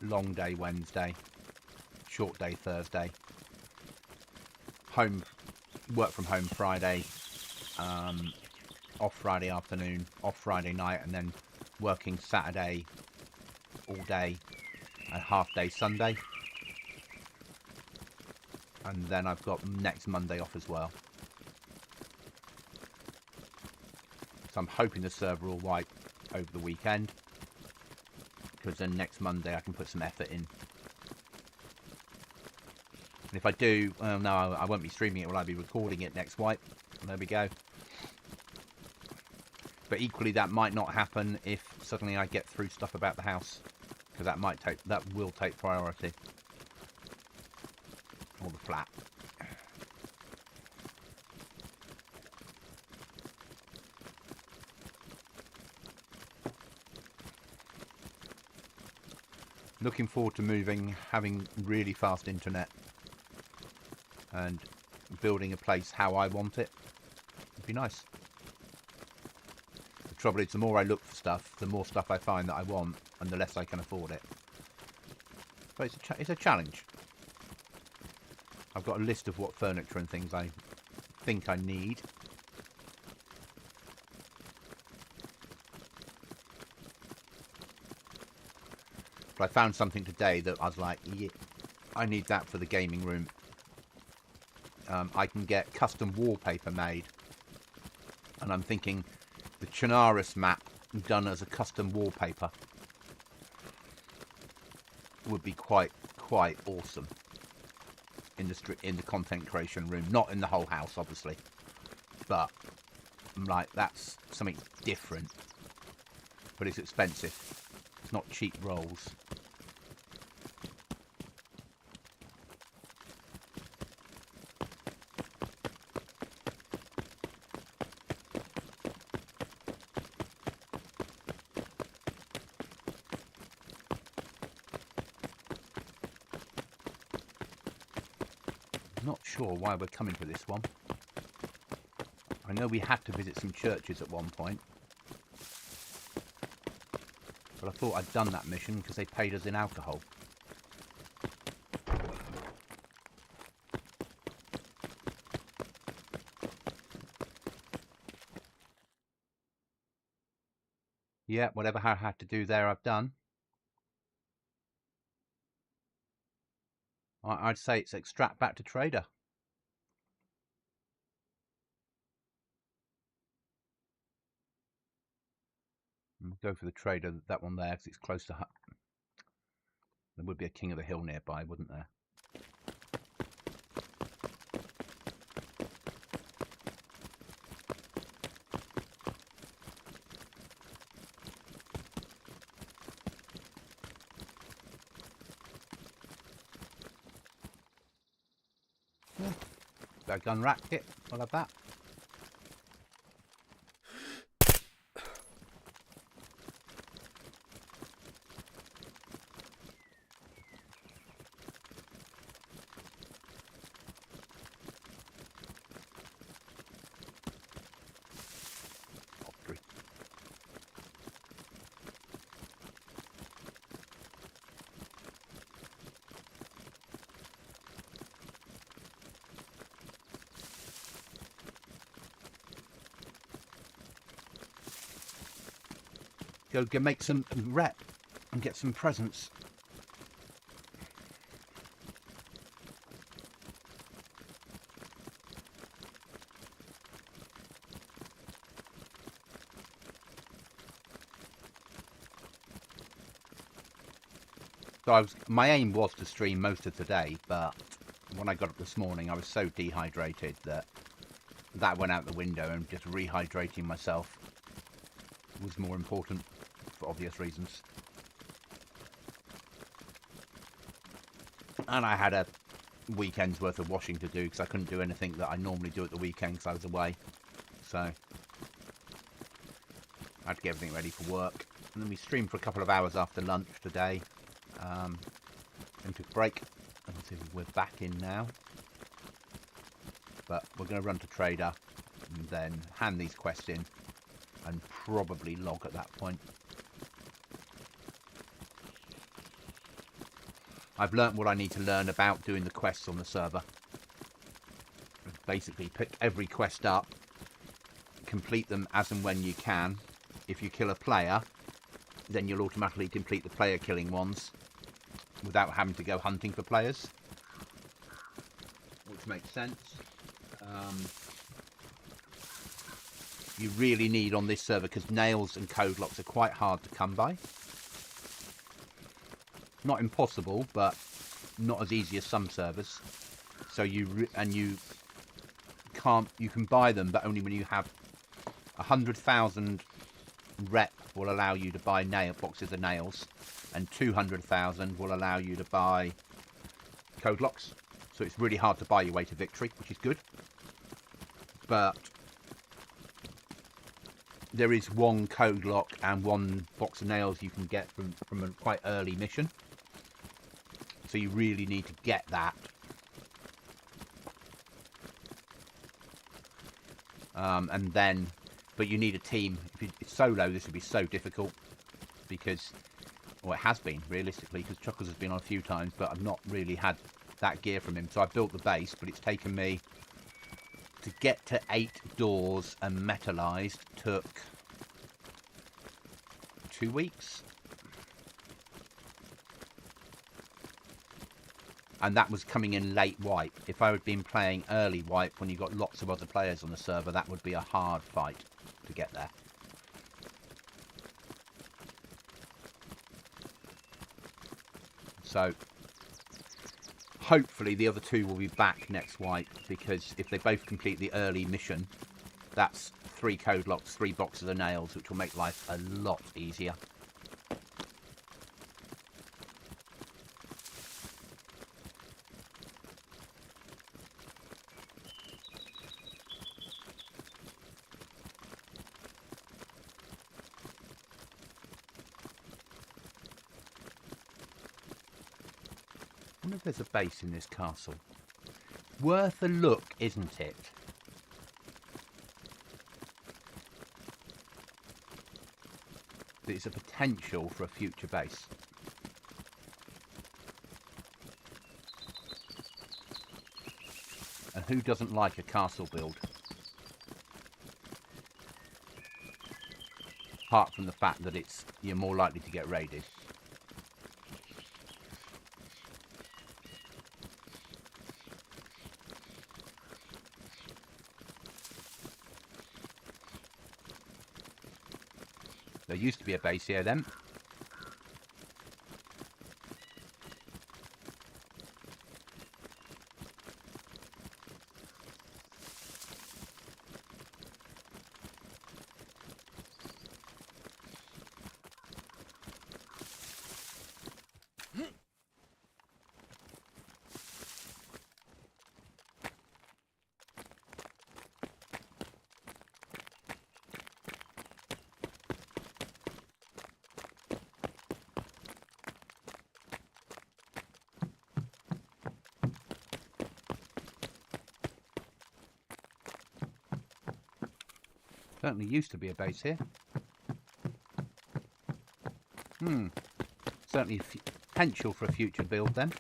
long day Wednesday, short day Thursday. Work from home Friday, off Friday afternoon, off Friday night, and then working Saturday all day and half day Sunday. And then I've got next Monday off as well. So I'm hoping the server will wipe over the weekend, because then next Monday I can put some effort in. And if I do, well, no, I won't be streaming it. Will I be recording it next wipe? There we go. But equally, that might not happen if suddenly I get through stuff about the house, because that will take priority. Or the flat. Looking forward to moving, having really fast internet, and building a place how I want it. It'd be nice. The trouble is, the more I look for stuff, the more stuff I find that I want, and the less I can afford it. But it's a challenge. I've got a list of what furniture and things I think I need. But I found something today that I was like, yeah, I need that for the gaming room. I can get custom wallpaper made. And I'm thinking the Chernarus map done as a custom wallpaper would be quite awesome in the content creation room. Not in the whole house, obviously. But I'm like, that's something different. But it's expensive. It's not cheap rolls. Not sure why we're coming to this one. I know we had to visit some churches at one point, but I thought I'd done that mission because they paid us in alcohol. Yeah, whatever I had to do there, I've done. I'd say it's extract back to trader. Go for the trader, that one there, because it's close to hut. There would be a King of the Hill nearby, wouldn't there? Yeah. Got a gun rack kit, I'll have that. Go make some rep and get some presents. So my aim was to stream most of today, but when I got up this morning, I was so dehydrated that went out the window, and just rehydrating myself was more important for obvious reasons. And I had a weekend's worth of washing to do because I couldn't do anything that I normally do at the weekend because I was away. So I had to get everything ready for work. And then we streamed for a couple of hours after lunch today. Then took a break. And we're back in now. But we're going to run to trader and then hand these quests in and probably log at that point. I've learnt what I need to learn about doing the quests on the server. Basically pick every quest up, complete them as and when you can. If you kill a player, then you'll automatically complete the player killing ones without having to go hunting for players, which makes sense. you really need on this server, because nails and code locks are quite hard to come by. Not impossible, but not as easy as some servers. So you can buy them, but only when you have 100,000 rep will allow you to buy boxes of nails, and 200,000 will allow you to buy code locks. So it's really hard to buy your way to victory, which is good. But there is one code lock and one box of nails you can get from a quite early mission. So you really need to get that. And then, but you need a team. If it's solo, this would be so difficult, because, well, it has been, realistically, because Chuckles has been on a few times, but I've not really had that gear from him. So I built the base, but it's taken me to get to 8 doors and metallized took 2 weeks. And that was coming in late wipe. If I had been playing early wipe when you got lots of other players on the server, that would be a hard fight to get there. So hopefully the other 2 will be back next wipe, because if they both complete the early mission, that's 3 code locks, 3 boxes of nails, which will make life a lot easier. I wonder if there's a base in this castle. Worth a look, isn't it? There's a potential for a future base. And who doesn't like a castle build? Apart from the fact that you're more likely to get raided. There used to be a base here then. Certainly used to be a base here. Certainly potential for a future build then.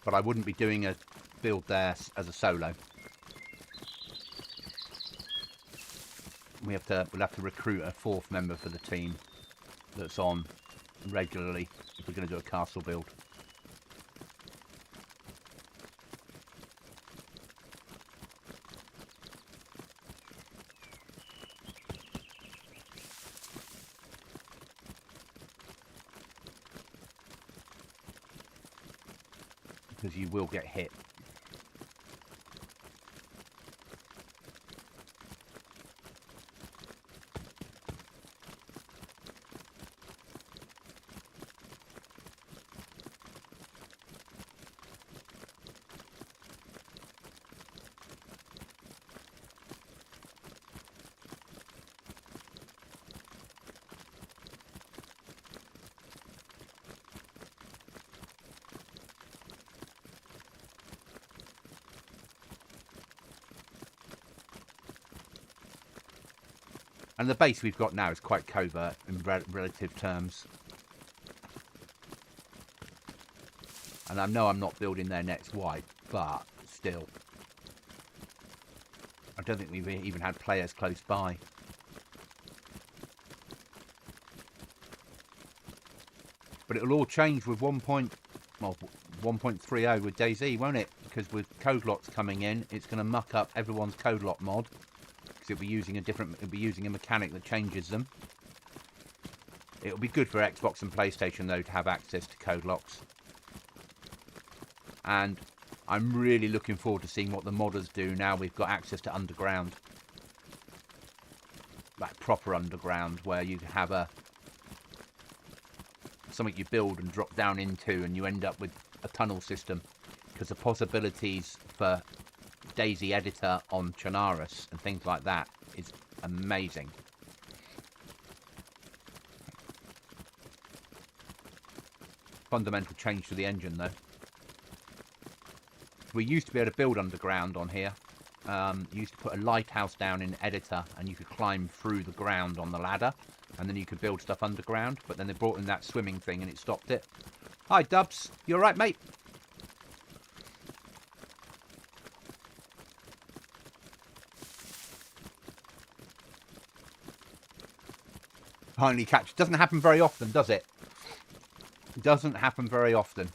But I wouldn't be doing a build there as a solo. We'll have to recruit a 4th member for the team that's on regularly if we're going to do a castle build. Because you will get hit. And the base we've got now is quite covert in relative terms. And I know I'm not building their next wipe, but still. I don't think we've even had players close by. But it'll all change with 1.30 with DayZ, won't it? Because with code locks coming in, it's going to muck up everyone's code lock mod. Because it'll be using a mechanic that changes them. It'll be good for Xbox and PlayStation though to have access to code locks. And I'm really looking forward to seeing what the modders do now we've got access to underground. Like proper underground, where you have something you build and drop down into, and you end up with a tunnel system. Because the possibilities for DayZ editor on Chernarus and things like that is amazing. Fundamental change to the engine though. We used to be able to build underground on here. You used to put a lighthouse down in editor and you could climb through the ground on the ladder, and then you could build stuff underground, but then they brought in that swimming thing and it stopped it. Hi Dubs, you alright mate? Finally catch. Doesn't happen very often, does it? It doesn't happen very often.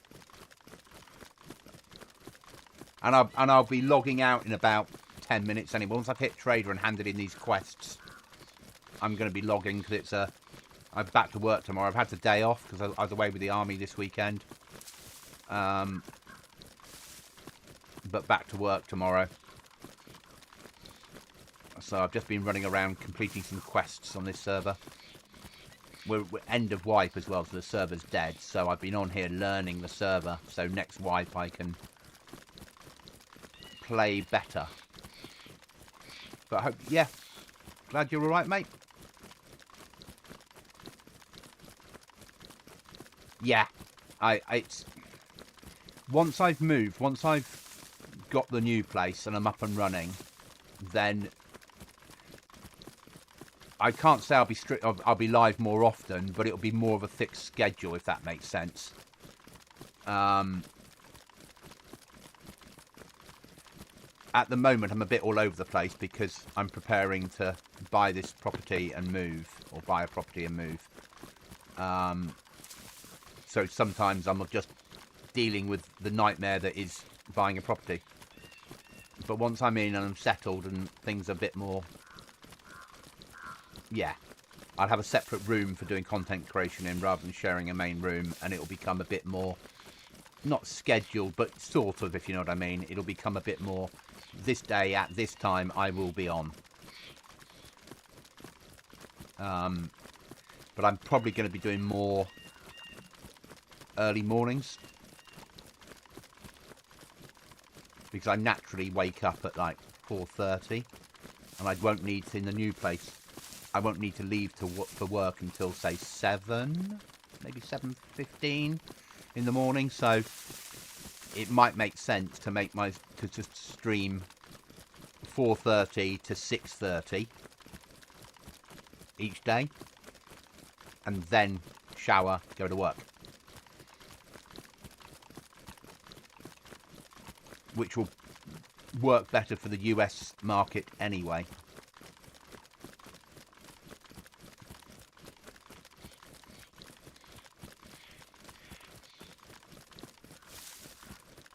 And I'll be logging out in about 10 minutes anyway. Once I've hit trader and handed in these quests, I'm going to be logging because I'm back to work tomorrow. I've had the day off because I was away with the army this weekend. But back to work tomorrow. So I've just been running around completing some quests on this server. We're end of wipe as well, so the server's dead. So I've been on here learning the server. So next wipe I can play better. But I hope, yeah, glad you're alright, mate. Yeah, it's once I've moved, once I've got the new place and I'm up and running, then I can't say I'll be live more often, but it'll be more of a fixed schedule, if that makes sense. At the moment, I'm a bit all over the place because I'm preparing to buy this property and move, or buy a property and move. So sometimes I'm just dealing with the nightmare that is buying a property. But once I'm in and I'm settled and things are a bit more... Yeah, I'll have a separate room for doing content creation in rather than sharing a main room, and it'll become a bit more, not scheduled, but sort of, if you know what I mean. It'll become a bit more, this day at this time I will be on. But I'm probably going to be doing more early mornings, because I naturally wake up at like 4:30, and I won't need to, in the new place, I won't need to leave for work until say 7, maybe 7:15 in the morning. So it might make sense to make to just stream 4:30 to 6:30 each day, and then shower, go to work, which will work better for the US market anyway.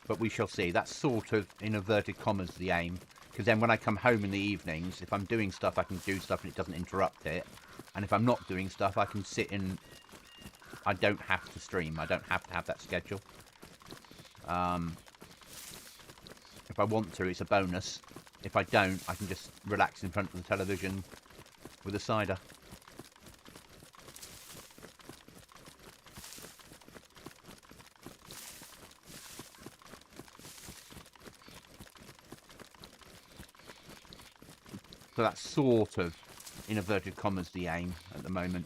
But we shall see. That's sort of, in inverted commas, the aim. Because then when I come home in the evenings, if I'm doing stuff, I can do stuff and it doesn't interrupt it. And if I'm not doing stuff, I can sit in... I don't have to stream. I don't have to have that schedule. If I want to, it's a bonus. If I don't, I can just relax in front of the television with a cider. So that's sort of, in inverted commas, the aim at the moment.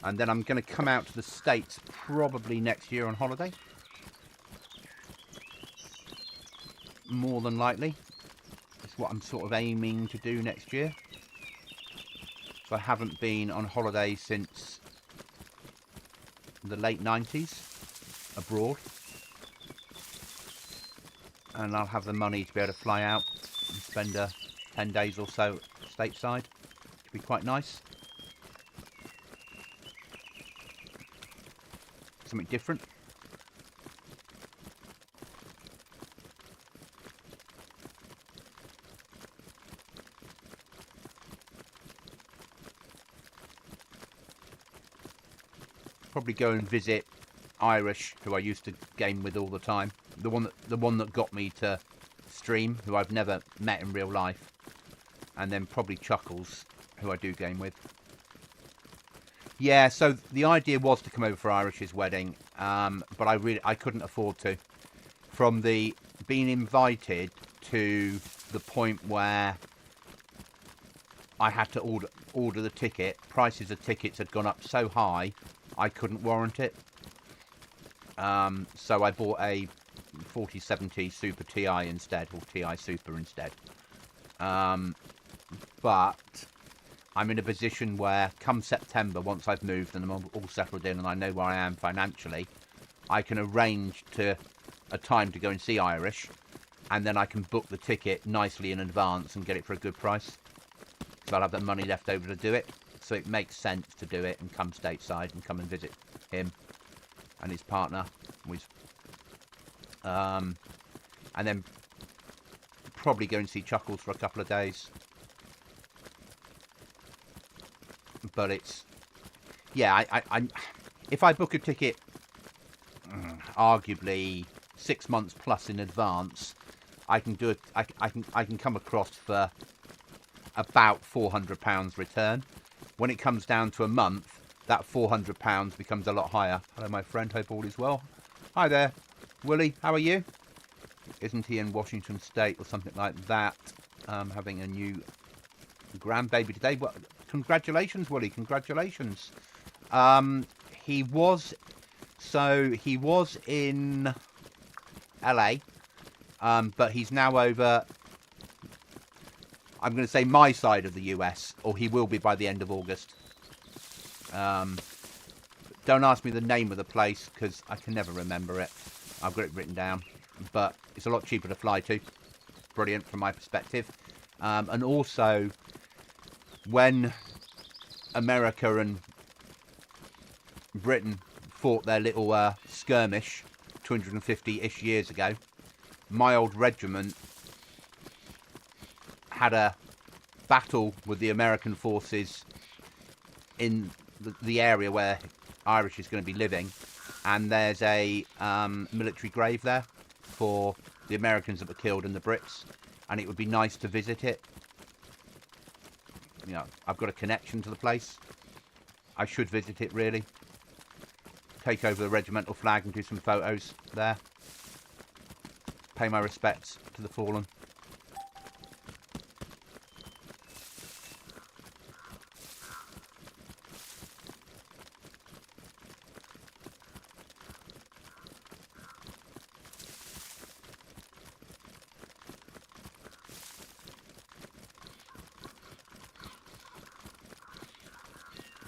And then I'm going to come out to the States probably next year on holiday. More than likely. That's what I'm sort of aiming to do next year. So I haven't been on holiday since the late 90s abroad. And I'll have the money to be able to fly out and spend 10 days or so stateside. It'd be quite nice. Something different. Probably go and visit Irish, who I used to game with all the time. The one that got me to stream, who I've never met in real life. And then probably Chuckles, who I do game with. Yeah, so the idea was to come over for Irish's wedding, but I couldn't afford to. From the being invited to the point where I had to order the ticket, prices of tickets had gone up so high, I couldn't warrant it. So I bought a 4070 Super TI instead, or TI Super instead. But I'm in a position where come September, once I've moved and I'm all settled in and I know where I am financially, I can arrange a time to go and see Irish, and then I can book the ticket nicely in advance and get it for a good price. So I'll have the money left over to do it. So it makes sense to do it and come stateside and come and visit him and his partner. And then probably go and see Chuckles for a couple of days. But it's, yeah, I if I book a ticket, arguably 6 months plus in advance, I can do it. I can come across for about £400 return. When it comes down to a month, that £400 becomes a lot higher. Hello, my friend. Hope all is well. Hi there, Willie. How are you? Isn't he in Washington State or something like that? Having a new grandbaby today. Well, congratulations, Willie. Congratulations. He was in LA, but he's now over, I'm going to say, my side of the US, or he will be by the end of August. Don't ask me the name of the place, because I can never remember it. I've got it written down, but it's a lot cheaper to fly to. Brilliant from my perspective. And also, when America and Britain fought their little skirmish 250-ish years ago, my old regiment had a battle with the American forces in the area where Irish is going to be living, and there's a military grave there for the Americans that were killed and the Brits, and it would be nice to visit it. You know, I've got a connection to the place. I should visit it, really. Take over the regimental flag and do some photos there. Pay my respects to the fallen.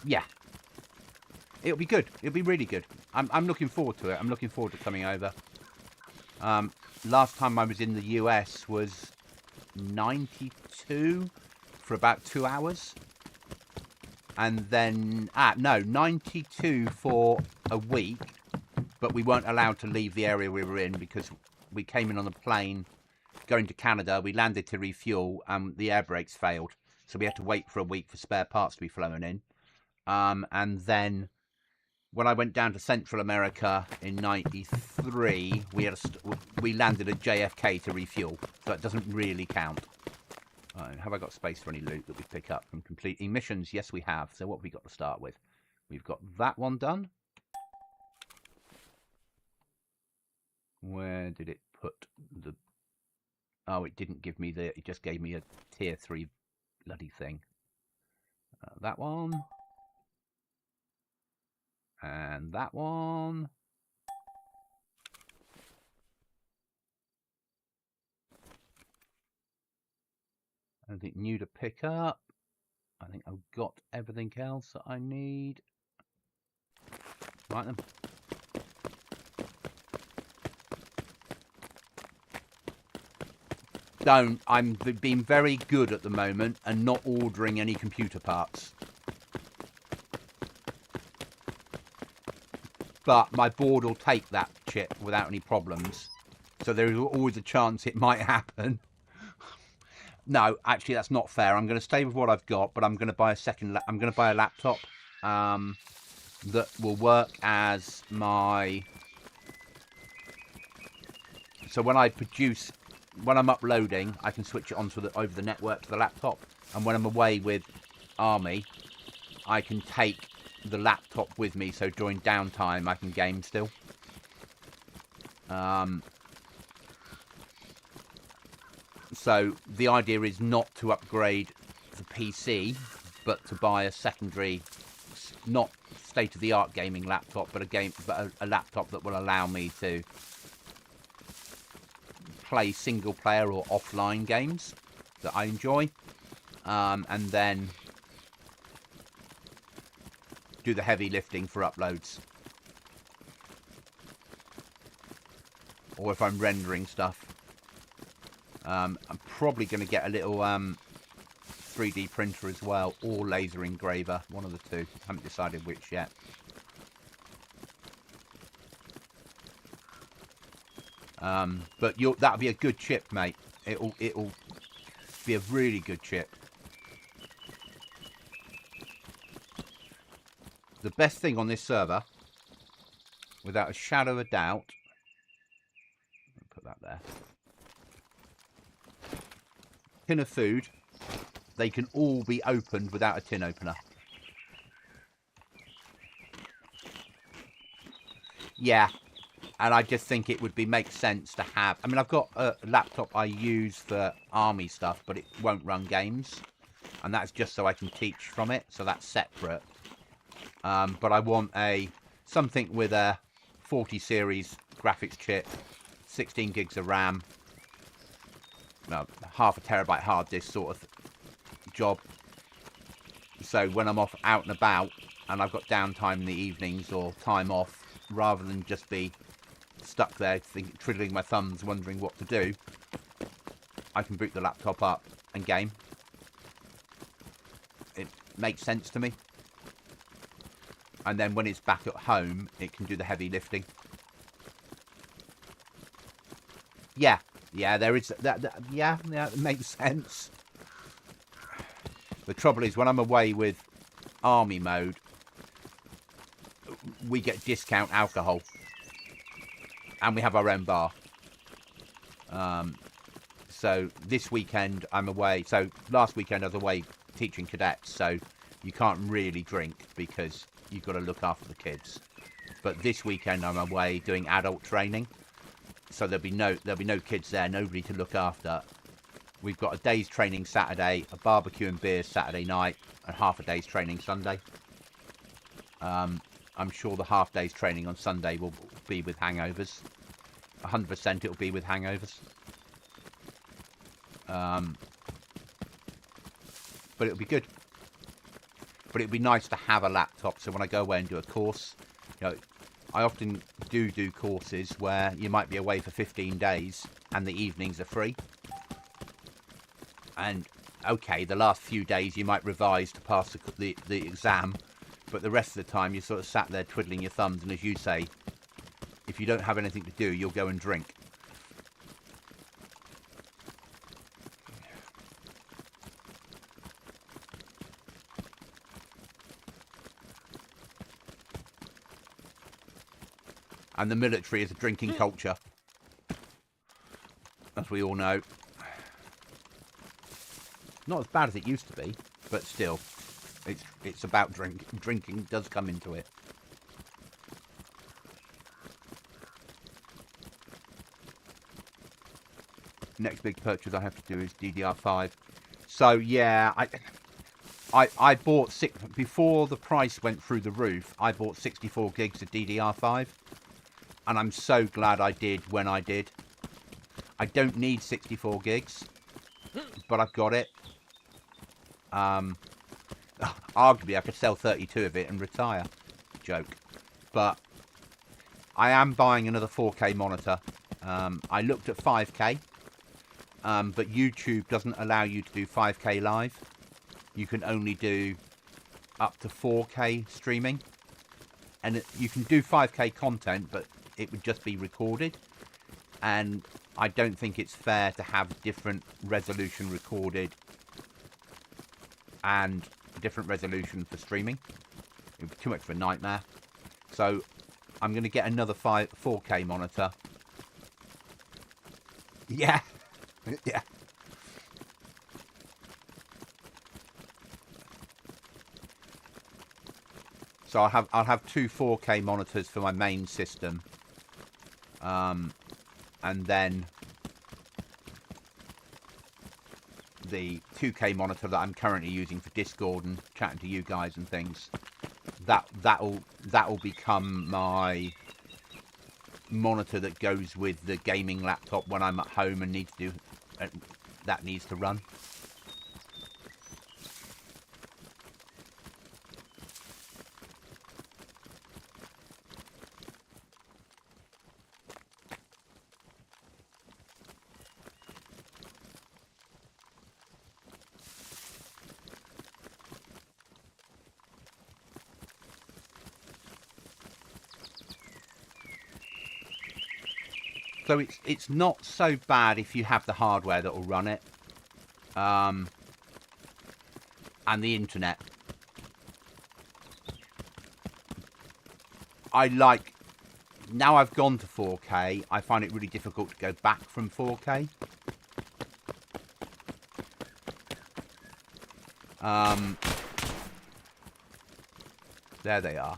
Yeah, it'll be good. It'll be really good. I'm looking forward to it. I'm looking forward to coming over. Last time I was in the US was 92 for about 2 hours. And then, 92 for a week. But we weren't allowed to leave the area we were in because we came in on a plane going to Canada. We landed to refuel and the air brakes failed. So we had to wait for a week for spare parts to be flown in. And then when I went down to Central America in 93, we landed at JFK to refuel, so it doesn't really count. Have I got space for any loot that we pick up from completing missions? Yes, we have. So what have we got to start with? We've got that one done. Where did it put the... Oh, it didn't give me the... It just gave me a tier 3 bloody thing. That one. And that one. Anything new to pick up? I think I've got everything else that I need. Right then. I'm being very good at the moment and not ordering any computer parts. But my board will take that chip without any problems. So there is always a chance it might happen. No, actually, that's not fair. I'm going to stay with what I've got, but I'm going to buy I'm going to buy a laptop that will work as my. So when I'm uploading, I can switch it onto over the network to the laptop, and when I'm away with Army, I can take the laptop with me. So during downtime, I can game still. So the idea is not to upgrade the PC, but to buy a secondary, not state-of-the-art gaming laptop, but a laptop that will allow me to play single-player or offline games that I enjoy, and then do the heavy lifting for uploads. Or if I'm rendering stuff. I'm probably going to get a little 3D printer as well, or laser engraver, one of the two. Haven't decided which yet. But that'll be a good chip, mate. It'll be a really good chip. The best thing on this server, without a shadow of a doubt, I'll put that there. Tin of food, they can all be opened without a tin opener. Yeah, and I just think it would make sense to have. I mean, I've got a laptop I use for Army stuff, but it won't run games, and that's just so I can teach from it. So that's separate. But I want something with a 40 series graphics chip, 16 gigs of RAM. Half a terabyte hard disk sort of job. So when I'm out and about and I've got downtime in the evenings or time off, rather than just be stuck there twiddling my thumbs wondering what to do, I can boot the laptop up and game. It makes sense to me. And then when it's back at home, it can do the heavy lifting. Yeah, there is that. Yeah, it makes sense. The trouble is, when I'm away with Army mode, we get discount alcohol, and we have our own bar. So this weekend I'm away. So last weekend I was away teaching cadets, so you can't really drink because you've got to look after the kids. But this weekend I'm away doing adult training. So there'll be no kids there, nobody to look after. We've got a day's training Saturday, a barbecue and beers Saturday night, and half a day's training Sunday. I'm sure the half day's training on Sunday will be with hangovers. 100% it'll be with hangovers. But it'll be good. But it'll be nice to have a laptop, so when I go away and do a course, I often do courses where you might be away for 15 days and the evenings are free. And okay, the last few days you might revise to pass the exam, but the rest of the time you're sort of sat there twiddling your thumbs, and as you say, if you don't have anything to do, you'll go and drink. And the military is a drinking culture, as we all know. Not as bad as it used to be, but still, it's about drinking. Drinking does come into it. Next big purchase I have to do is DDR5. So yeah, I bought before the price went through the roof. I bought 64 gigs of DDR5. And I'm so glad I did when I did. I don't need 64 gigs, but I've got it. Arguably, I could sell 32 of it and retire. Joke. But I am buying another 4K monitor. I looked at 5K, but YouTube doesn't allow you to do 5K live. You can only do up to 4K streaming. And you can do 5K content, but it would just be recorded. And I don't think it's fair to have different resolution recorded and different resolution for streaming. It would be too much of a nightmare. So I'm going to get another 4K monitor. Yeah. Yeah. So I'll have two 4K monitors for my main system. And then the 2K monitor that I'm currently using for Discord and chatting to you guys and things. That'll become my monitor that goes with the gaming laptop when I'm at home and needs to run. So it's not so bad if you have the hardware that will run it, and the internet. Now I've gone to 4K, I find it really difficult to go back from 4K. There they are.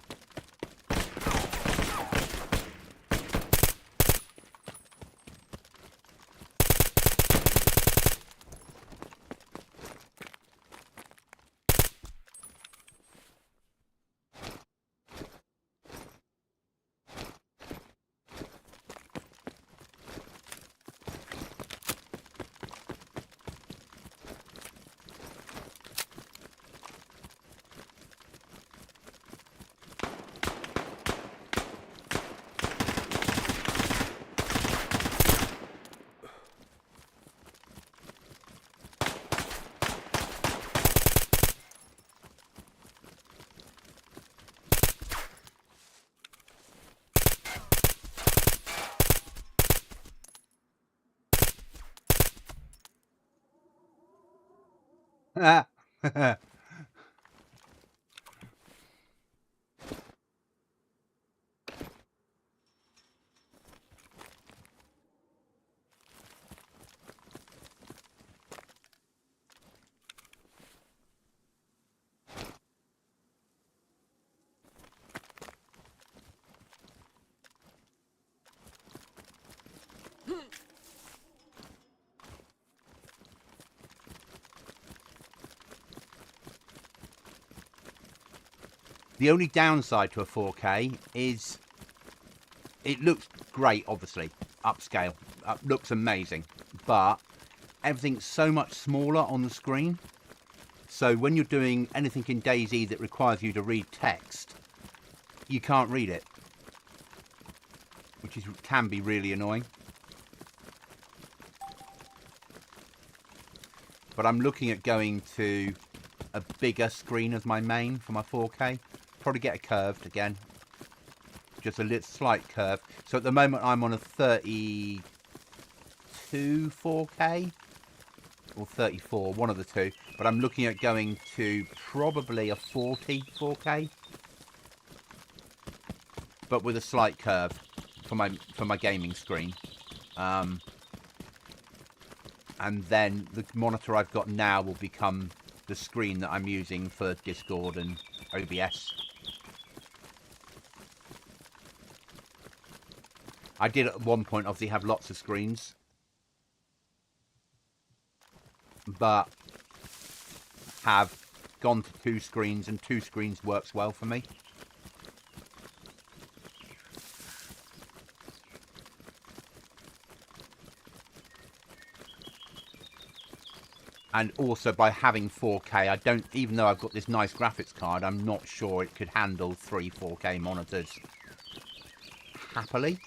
The only downside to a 4K is it looks great, obviously, upscale, looks amazing, but everything's so much smaller on the screen. So when you're doing anything in DayZ that requires you to read text, you can't read it, which can be really annoying. But I'm looking at going to a bigger screen as my main for my 4K. Probably get a curved again, just a little slight curve. So at the moment I'm on a 32 4K or 34, one of the two, but I'm looking at going to probably a 40 4K, but with a slight curve for my gaming screen. And then the monitor I've got now will become the screen that I'm using for Discord and OBS. I did at one point obviously have lots of screens, but have gone to 2 screens, and 2 screens works well for me. And also by having 4K, I don't, even though I've got this nice graphics card, I'm not sure it could handle 3 4K monitors happily.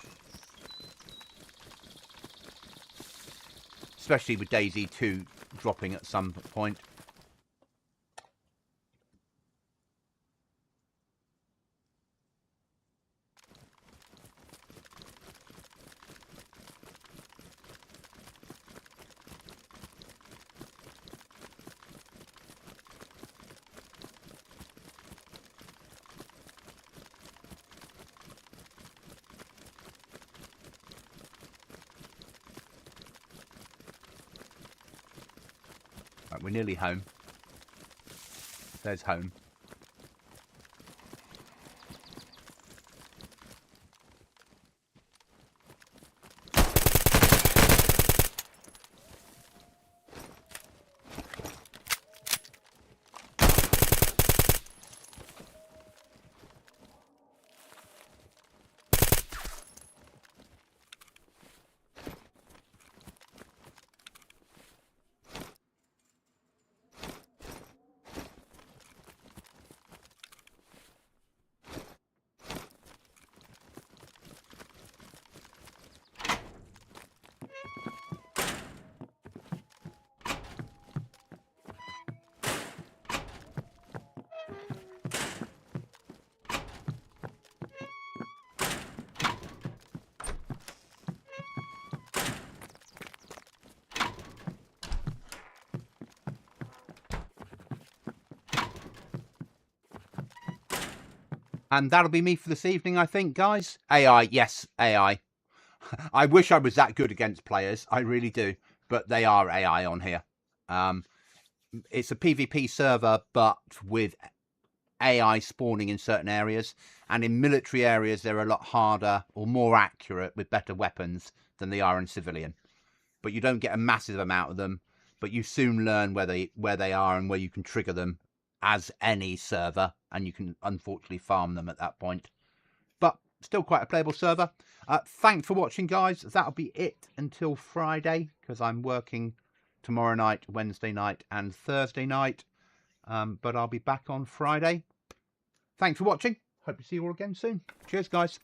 Especially with DayZ 2 dropping at some point. Right, we're nearly home. There's home. And that'll be me for this evening, I think, guys. AI, yes, AI. I wish I was that good against players. I really do. But they are AI on here. It's a PvP server, but with AI spawning in certain areas. And in military areas, they're a lot harder or more accurate with better weapons than they are in civilian. But you don't get a massive amount of them. But you soon learn where they are and where you can trigger them as any server. And you can, unfortunately, farm them at that point. But still quite a playable server. Thanks for watching, guys. That'll be it until Friday, because I'm working tomorrow night, Wednesday night and Thursday night. But I'll be back on Friday. Thanks for watching. Hope to see you all again soon. Cheers, guys.